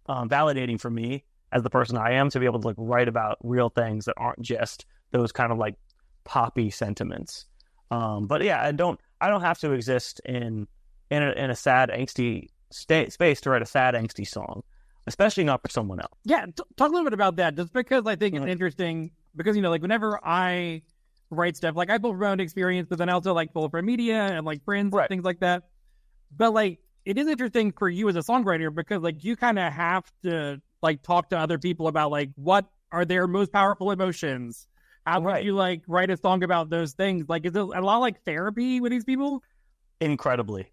[SPEAKER 2] validating for me as the person I am to be able to like write about real things that aren't just those kind of like poppy sentiments. But yeah, I don't have to exist in a sad, angsty space to write a sad, angsty song, especially not for someone else.
[SPEAKER 1] Yeah, talk a little bit about that, just because I think it's interesting. Because like whenever I write stuff. Like I pull from my own experience, but then I also like pull from media and like friends and things like that. But like it is interesting for you as a songwriter because like you kind of have to like talk to other people about like what are their most powerful emotions. How would you like write a song about those things? Like, is it a lot like therapy with these people?
[SPEAKER 2] Incredibly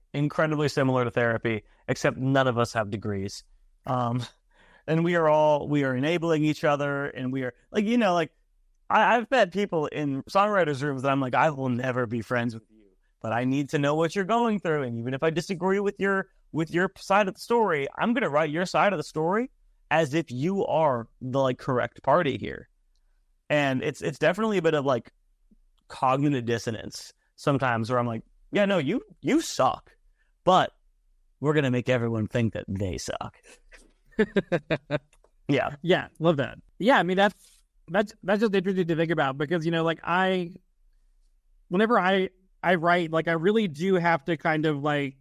[SPEAKER 2] similar to therapy, except none of us have degrees. And we are enabling each other, and we are like, like I've met people in songwriters' rooms that I'm like, I will never be friends with you, but I need to know what you're going through. And even if I disagree with your side of the story, I'm going to write your side of the story as if you are the like correct party here. And it's definitely a bit of like cognitive dissonance sometimes where I'm like, yeah, no, you suck, but we're going to make everyone think that they suck. Yeah.
[SPEAKER 1] Love that. Yeah. I mean, that's just interesting to think about because, like whenever I write, like I really do have to kind of like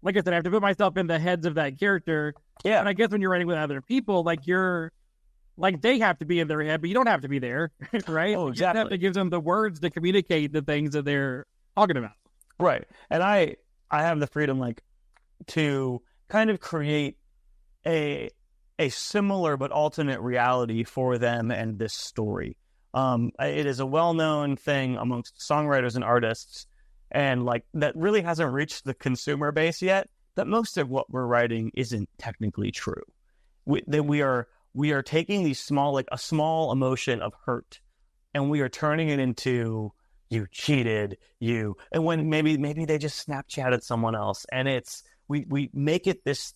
[SPEAKER 1] I said, I have to put myself in the heads of that character.
[SPEAKER 2] Yeah.
[SPEAKER 1] And I guess when you're writing with other people, like they have to be in their head, but you don't have to be there, right?
[SPEAKER 2] Oh, exactly.
[SPEAKER 1] You have to give them the words to communicate the things that they're talking about.
[SPEAKER 2] Right. And I have the freedom, like, to kind of create a similar but alternate reality for them and this story. It is a well-known thing amongst songwriters and artists, and like that really hasn't reached the consumer base yet, that most of what we're writing isn't technically true. We are taking these a small emotion of hurt, and we are turning it into you cheated, and when maybe they just Snapchatted someone else, and we make it this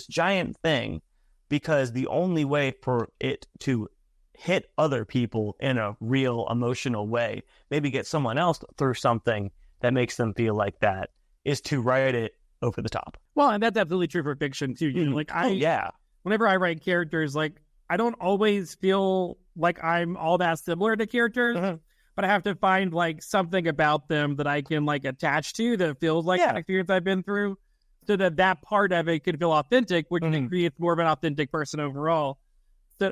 [SPEAKER 2] giant thing, because the only way for it to hit other people in a real emotional way, maybe get someone else through something that makes them feel like that, is to write it over the top.
[SPEAKER 1] Well, and that's absolutely true for fiction too. Whenever I write characters, like I don't always feel like I'm all that similar to characters, but I have to find like something about them that I can like attach to that feels like an experience I've been through, so that part of it can feel authentic, which creates more of an authentic person overall.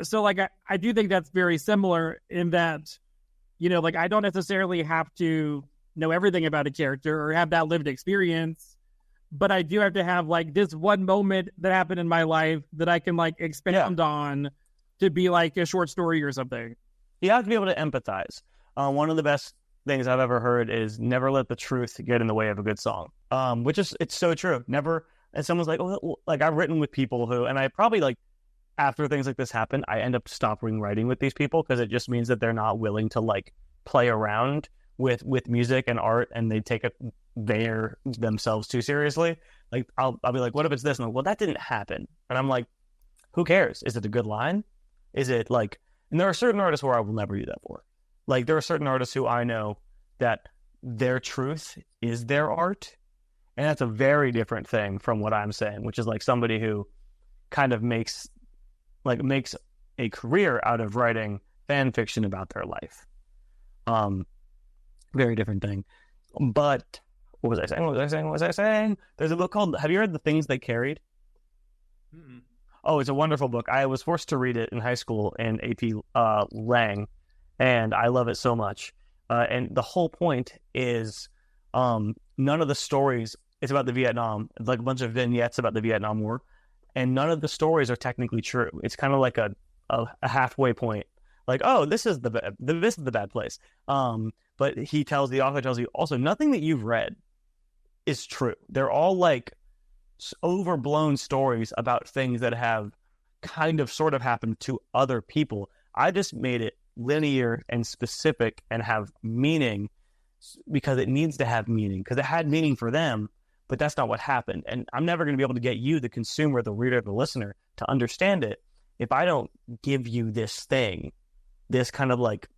[SPEAKER 1] So like I do think that's very similar in that, like I don't necessarily have to know everything about a character or have that lived experience, but I do have to have like this one moment that happened in my life that I can like expand on to be like a short story or something.
[SPEAKER 2] You have to be able to empathize. One of the best things I've ever heard is never let the truth get in the way of a good song. It's so true. Never. And someone's like, oh, like I've written with people who, and I probably like, after things like this happen, I end up stopping writing with these people because it just means that they're not willing to like play around with music and art, and they take it themselves too seriously. Like I'll be like, what if it's this? And I'm like, well, that didn't happen. And I'm like, who cares? Is it a good line? Is it like, and there are certain artists where I will never do that for. Like there are certain artists who I know that their truth is their art. And that's a very different thing from what I'm saying, which is like somebody who kind of makes a career out of writing fan fiction about their life. Very different thing. But what was I saying? There's a book called, have you read The Things They Carried?
[SPEAKER 1] Mm-mm.
[SPEAKER 2] Oh, it's a wonderful book. I was forced to read it in high school in AP Lang, and I love it so much. And the whole point is none of the stories, it's about the Vietnam, like a bunch of vignettes about the Vietnam War, and none of the stories are technically true. It's kind of like a halfway point. Like, oh, this is the bad place. But the author tells you also nothing that you've read is true. They're all like overblown stories about things that have kind of sort of happened to other people. I just made it linear and specific and have meaning because it needs to have meaning, because it had meaning for them, but that's not what happened. And I'm never going to be able to get you, the consumer, the reader, the listener, to understand it if I don't give you this thing, this kind of like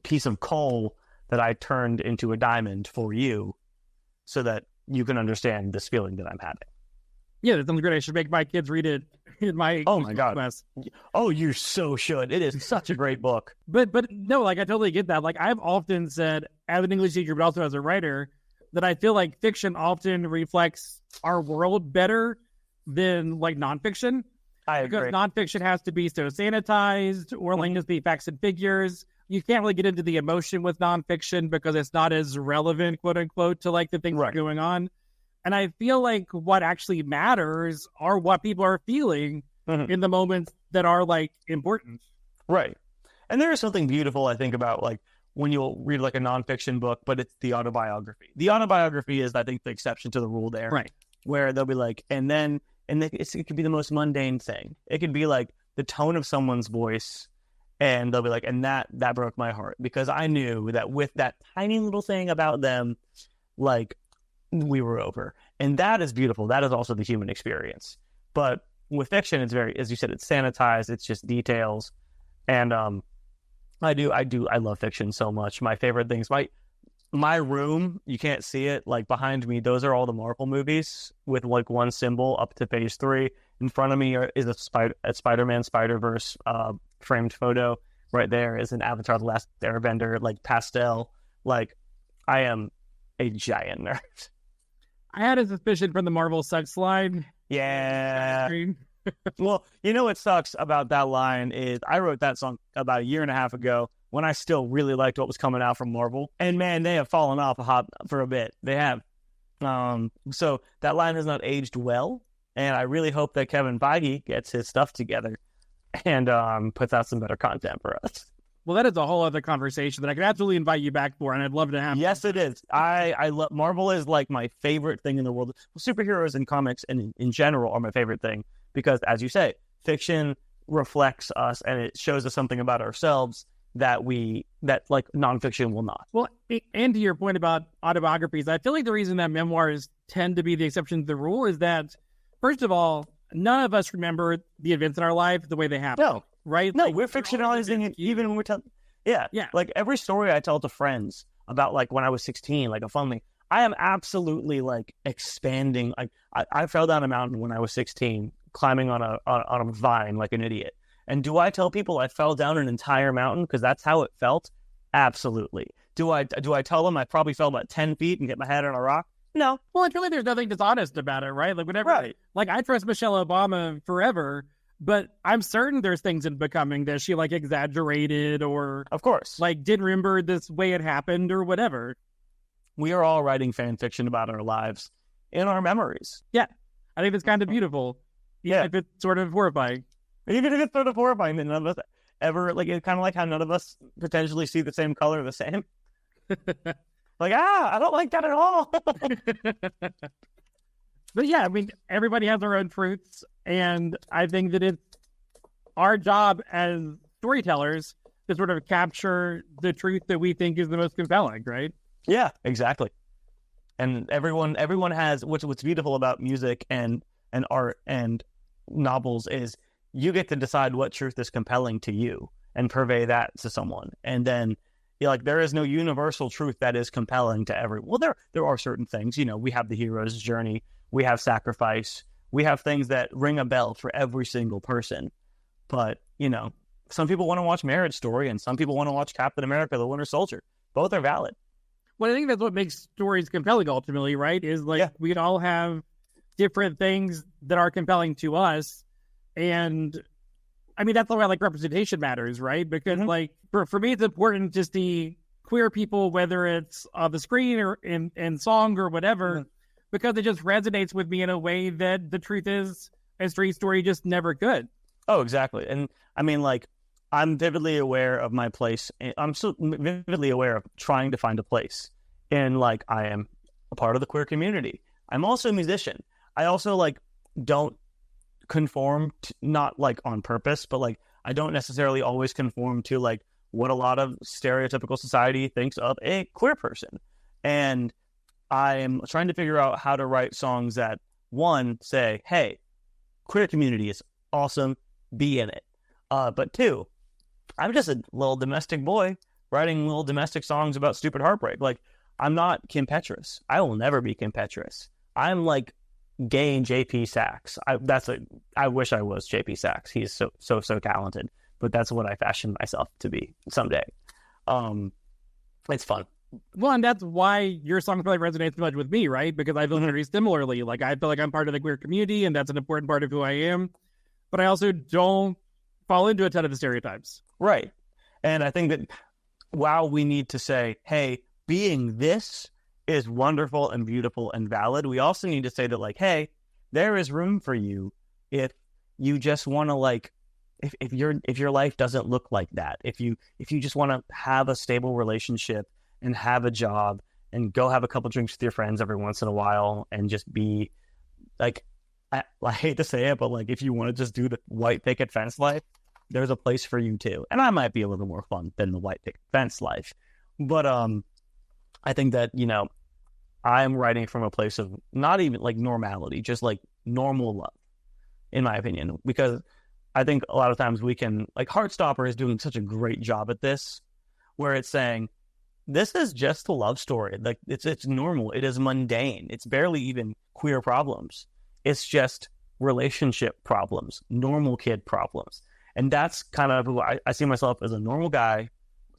[SPEAKER 2] piece of coal that I turned into a diamond for you, so that you can understand this feeling that I'm having.
[SPEAKER 1] Yeah, that sounds great. I should make my kids read it in my
[SPEAKER 2] God
[SPEAKER 1] class.
[SPEAKER 2] Oh, you so should. It is such a great book.
[SPEAKER 1] But no, like I totally get that. Like I've often said, as an English teacher, but also as a writer, that I feel like fiction often reflects our world better than like nonfiction.
[SPEAKER 2] I agree.
[SPEAKER 1] Because nonfiction has to be so sanitized or like just be facts and figures. you can't really get into the emotion with nonfiction because it's not as relevant, quote unquote, to like the things that are going on. And I feel like what actually matters are what people are feeling in the moments that are like important.
[SPEAKER 2] Right. And there is something beautiful, I think, about like when you'll read like a nonfiction book, but it's the autobiography. The autobiography is, I think, the exception to the rule there.
[SPEAKER 1] Right.
[SPEAKER 2] Where they'll be like, it could be the most mundane thing. It could be like the tone of someone's voice, and they'll be like, and that broke my heart because I knew that with that tiny little thing about them, like we were over. And that is beautiful. That is also the human experience. But with fiction, it's very, as you said, it's sanitized. It's just details. And I love fiction so much. My favorite things, my room, you can't see it, like behind me, those are all the Marvel movies with like one symbol up to page 3. In front of me is a Spider-Man Spider-Verse framed photo. Right there is an Avatar: The Last Airbender, like pastel. Like, I am a giant nerd.
[SPEAKER 1] I had a suspicion from the Marvel sex line.
[SPEAKER 2] Yeah. Well, you know what sucks about that line is I wrote that song about a year and a half ago when I still really liked what was coming out from Marvel. And man, they have fallen off for a bit. They have. So that line has not aged well. And I really hope that Kevin Feige gets his stuff together and puts out some better content for us.
[SPEAKER 1] Well, that is a whole other conversation that I could absolutely invite you back for, and I'd love to have.
[SPEAKER 2] Yes, it is. I love Marvel is like my favorite thing in the world. Well, superheroes and comics and in general are my favorite thing because, as you say, fiction reflects us and it shows us something about ourselves that like nonfiction will not.
[SPEAKER 1] Well, and to your point about autobiographies, I feel like the reason that memoirs tend to be the exception to the rule is that, first of all, none of us remember the events in our life the way they happen.
[SPEAKER 2] No.
[SPEAKER 1] Right?
[SPEAKER 2] No,
[SPEAKER 1] like,
[SPEAKER 2] we're fictionalizing it even when we're telling. Yeah. Like every story I tell to friends about like when I was 16, like a fun thing, I am absolutely like expanding. Like I fell down a mountain when I was 16, climbing on a vine like an idiot. And do I tell people I fell down an entire mountain because that's how it felt? Absolutely. Do I tell them I probably fell about 10 feet and hit my head on a rock? No.
[SPEAKER 1] Well, it's really, there's nothing dishonest about it, right? Like whenever,
[SPEAKER 2] right.
[SPEAKER 1] Like I trust Michelle Obama forever, but I'm certain there's things in Becoming that she like exaggerated or,
[SPEAKER 2] of course,
[SPEAKER 1] like didn't remember this way it happened or whatever.
[SPEAKER 2] We are all writing fan fiction about our lives in our memories.
[SPEAKER 1] Yeah, I think it's kind of beautiful.
[SPEAKER 2] Yeah,
[SPEAKER 1] if it's sort of horrifying.
[SPEAKER 2] Even if it's sort of horrifying, that none of us ever like. It's kind of like how none of us potentially see the same color the same. Like, I don't like that at all.
[SPEAKER 1] But yeah, I mean, everybody has their own truths, and I think that it's our job as storytellers to sort of capture the truth that we think is the most compelling, right?
[SPEAKER 2] Yeah, exactly. And everyone has what's beautiful about music and art and novels is you get to decide what truth is compelling to you and purvey that to someone, and then. Like there is no universal truth that is compelling to everyone. Well, there are certain things, we have the hero's journey, we have sacrifice, we have things that ring a bell for every single person. But, some people want to watch Marriage Story and some people want to watch Captain America, the Winter Soldier. Both are valid.
[SPEAKER 1] Well, I think that's what makes stories compelling ultimately, right? Is like we all have different things that are compelling to us. And I mean, that's why like representation matters, right? Because like for me, it's important to see queer people, whether it's on the screen or in song or whatever, because it just resonates with me in a way that the truth is a straight story just never could.
[SPEAKER 2] Oh, exactly. And I mean, like, I'm vividly aware of my place. I'm so vividly aware of trying to find a place. And like, I am a part of the queer community. I'm also a musician. I also like don't conform to, not like on purpose, but like I don't necessarily always conform to like what a lot of stereotypical society thinks of a queer person. And I am trying to figure out how to write songs that one say, hey, queer community is awesome, be in it. But two, I'm just a little domestic boy writing little domestic songs about stupid heartbreak. Like I'm not Kim Petras. I will never be Kim Petras. I'm like gay JP Sachs. I wish I was JP Sachs. He's so talented, but that's what I fashioned myself to be someday. It's fun.
[SPEAKER 1] Well, and that's why your song probably resonates so much with me, right? Because I feel very similarly. Like I feel like I'm part of the queer community, and that's an important part of who I am. But I also don't fall into a ton of the stereotypes.
[SPEAKER 2] Right. And I think that while we need to say, hey, being this is wonderful and beautiful and valid, we also need to say that, like, hey, there is room for you if you just want to, like, if your life doesn't look like that, if you just want to have a stable relationship and have a job and go have a couple drinks with your friends every once in a while and just be like, I hate to say it, but like, if you want to just do the white picket fence life, there's a place for you too. And I might be a little more fun than the white picket fence life, but I think that, you know, I'm writing from a place of not even like normality, just like normal love, in my opinion, because I think a lot of times we can, like, Heartstopper is doing such a great job at this, where it's saying, this is just a love story. Like, it's normal. It is mundane. It's barely even queer problems. It's just relationship problems, normal kid problems. And that's kind of who I see myself, as a normal guy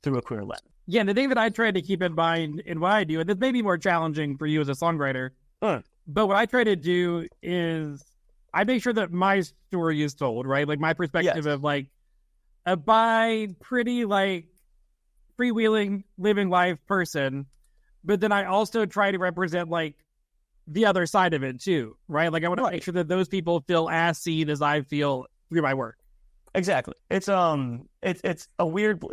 [SPEAKER 2] through a queer lens.
[SPEAKER 1] Yeah, and the thing that I try to keep in mind in what I do, and this may be more challenging for you as a songwriter, but what I try to do is I make sure that my story is told, right? Like, my perspective of, like, a pretty, like, freewheeling, living life person, but then I also try to represent, like, the other side of it too, right? Like, I want to make sure that those people feel as seen as I feel through my work.
[SPEAKER 2] Exactly. It's a weird,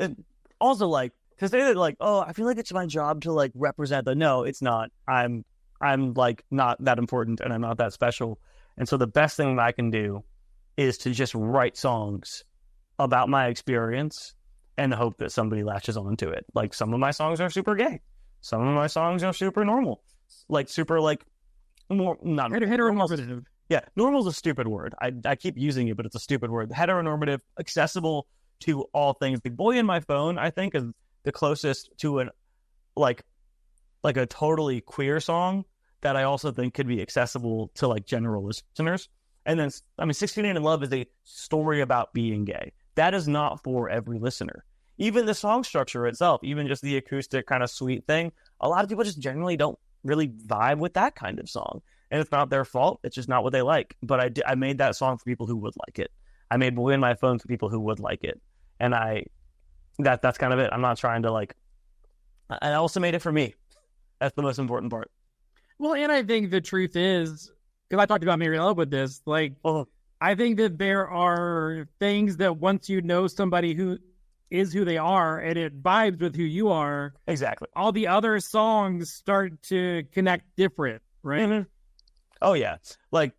[SPEAKER 2] also, like, to say that, like, oh, I feel like it's my job to, like, represent the, no, it's not. I'm like, not that important, and I'm not that special. And so the best thing that I can do is to just write songs about my experience and hope that somebody latches onto it. Like, some of my songs are super gay. Some of my songs are super normal. Like, super, like, more, not
[SPEAKER 1] heteronormative.
[SPEAKER 2] Yeah, normal is a stupid word. I keep using it, but it's a stupid word. Heteronormative, accessible to all things. The Boy in My Phone, I think, is the closest to an, like a totally queer song that I also think could be accessible to, like, general listeners. And then, I mean, 16 in Love is a story about being gay. That is not for every listener. Even the song structure itself, even just the acoustic kind of sweet thing, a lot of people just generally don't really vibe with that kind of song. And it's not their fault. It's just not what they like. But I made that song for people who would like it. I made Boy in My Phone for people who would like it. And that's kind of it. I'm not trying to, like, I also made it for me. That's the most important part.
[SPEAKER 1] Well, and I think the truth is, because I talked about Mariella with this, like, I think that there are things that once you know somebody who is who they are and it vibes with who you are,
[SPEAKER 2] exactly,
[SPEAKER 1] all the other songs start to connect different, right?
[SPEAKER 2] Mm-hmm. Oh, yeah. Like,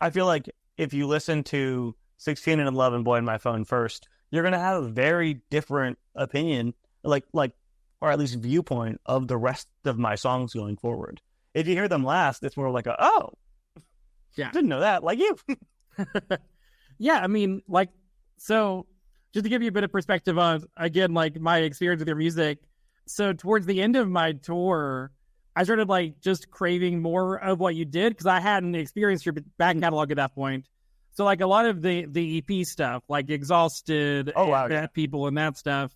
[SPEAKER 2] I feel like if you listen to 16 in Love and Boy in My Phone first, you're going to have a very different opinion, like, or at least viewpoint of the rest of my songs going forward. If you hear them last, it's more like yeah, didn't know that, like you.
[SPEAKER 1] Yeah, I mean, like, so just to give you a bit of perspective on, again, like, my experience with your music. So towards the end of my tour, I started, like, just craving more of what you did, because I hadn't experienced your back catalog at that point. So, like, a lot of the EP stuff, like Exhausted, Bad People, and that stuff,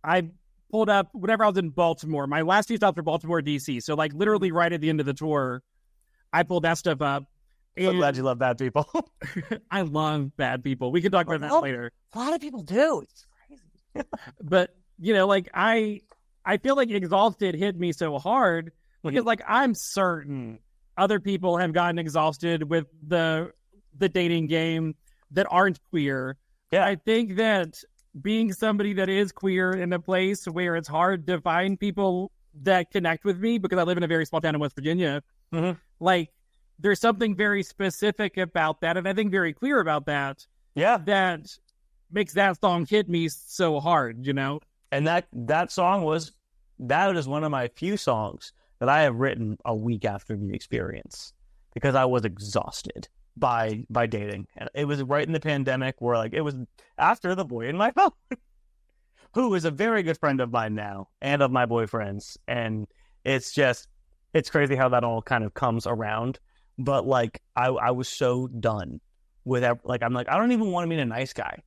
[SPEAKER 1] I pulled up whenever I was in Baltimore. My last two stops were Baltimore, DC. So, like, literally right at the end of the tour, I pulled that stuff up.
[SPEAKER 2] I'm glad you love Bad People.
[SPEAKER 1] I love Bad People. We can talk about that later.
[SPEAKER 2] A lot of people do. It's crazy.
[SPEAKER 1] But, you know, like, I feel like Exhausted hit me so hard because, like, I'm certain other people have gotten exhausted with the dating game that aren't queer. Yeah. I think that being somebody that is queer in a place where it's hard to find people that connect with me, because I live in a very small town in West Virginia, like, there's something very specific about that, and I think very clear about that. Yeah, that makes that song hit me so hard, you know.
[SPEAKER 2] And that song is one of my few songs that I have written a week after the experience, because I was exhausted by dating, and it was right in the pandemic, where, like, it was after the Boy in My Phone, who is a very good friend of mine now and of my boyfriend's, and it's crazy how that all kind of comes around. But, like, I was so done with like, I'm like, I don't even want to meet a nice guy.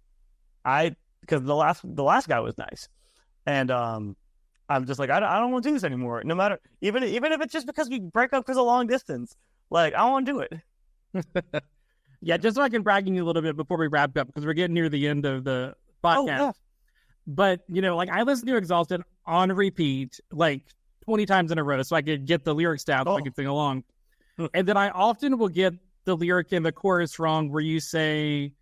[SPEAKER 2] Because the last guy was nice, and I'm just like, I don't want to do this anymore. No matter, even if it's just because we break up because of long distance, like, I don't want to do it.
[SPEAKER 1] Yeah, just so I can brag on you a little bit before we wrap up, because we're getting near the end of the podcast.
[SPEAKER 3] But, like I listen to Exhausted on repeat, like 20 times in a row so I could get the lyrics down so I could sing along. And then I often will get the lyric in the chorus wrong where you say,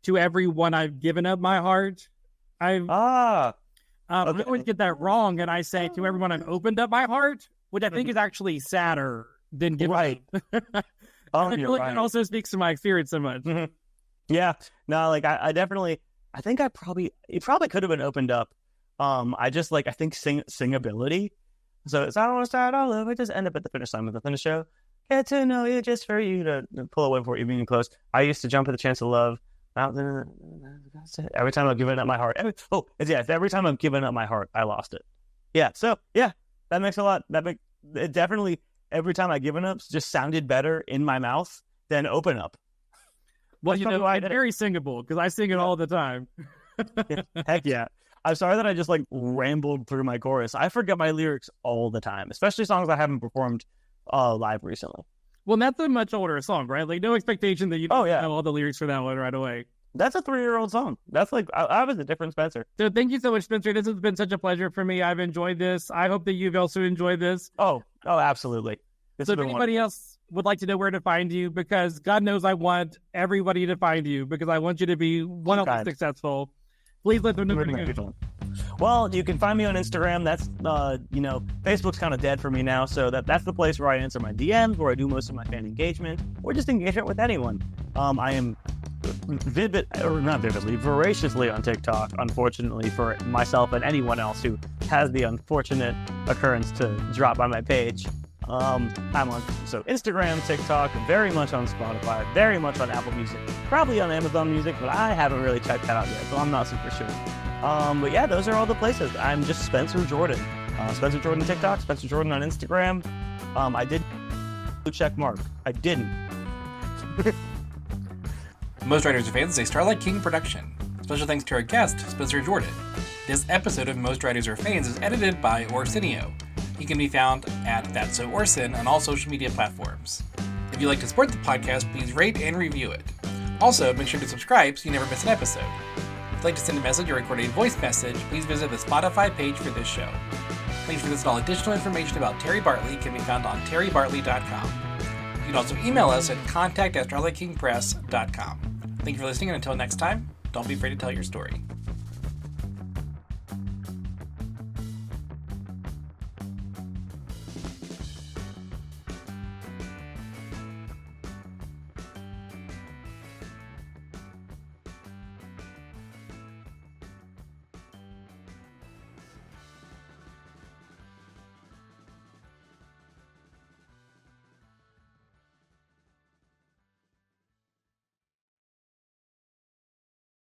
[SPEAKER 3] to everyone I've given up my heart. I always get that wrong, and I say, to everyone I've opened up my heart, which I think is actually sadder than giving up. I feel like it also speaks to my experience so much.
[SPEAKER 2] Yeah. No, like I definitely, it probably could have been opened up. I just I think singability. So it's, I don't want to start all over, just end up at the finish line with the finish show. Get to know you just for you to pull away for you being close. I used to jump at the chance of love. Every time I've given up my heart. Every time I've given up my heart, I lost it. Yeah. So yeah, that makes a lot. It definitely, every time I've given up just sounded better in my mouth than open up.
[SPEAKER 3] Well, it's very singable because I sing it all the time.
[SPEAKER 2] Heck yeah. I'm sorry that I just rambled through my chorus. I forget my lyrics all the time, especially songs I haven't performed live recently.
[SPEAKER 3] Well, that's a much older song, right? Like, no expectation that you know all the lyrics for that one right away.
[SPEAKER 2] That's a 3-year-old song. That's I was a different Spencer.
[SPEAKER 3] So thank you so much, Spencer. This has been such a pleasure for me. I've enjoyed this. I hope that you've also enjoyed this.
[SPEAKER 2] Oh, absolutely.
[SPEAKER 3] So if anybody else would like to know where to find you, because God knows I want everybody to find you, because I want you to be successful. Please let them know.
[SPEAKER 2] Well, you can find me on Instagram. That's, Facebook's kind of dead for me now. So that's the place where I answer my DMs, where I do most of my fan engagement, or just engagement with anyone. I am voraciously on TikTok, unfortunately, for myself and anyone else who has the unfortunate occurrence to drop by my page. I'm on Instagram, TikTok, very much on Spotify, very much on Apple Music, probably on Amazon Music, but I haven't really checked that out yet, so I'm not super sure. But yeah, those are all the places. I'm just Spencer Jordan. Spencer Jordan TikTok, Spencer Jordan on Instagram. I did check mark. I didn't.
[SPEAKER 1] Most Writers Are Fans is a Starlight King production. Special thanks to our guest, Spencer Jordan. This episode of Most Writers Are Fans is edited by Orsinio. He can be found at That's So Orson on all social media platforms. If you'd like to support the podcast, please rate and review it. Also, make sure to subscribe so you never miss an episode. If you'd like to send a message or record a voice message, please visit the Spotify page for this show. Links for this and all additional information about Terry Bartley can be found on terrybartley.com. You can also email us at contact@starlightkingpress.com. Thank you for listening, and until next time, don't be afraid to tell your story.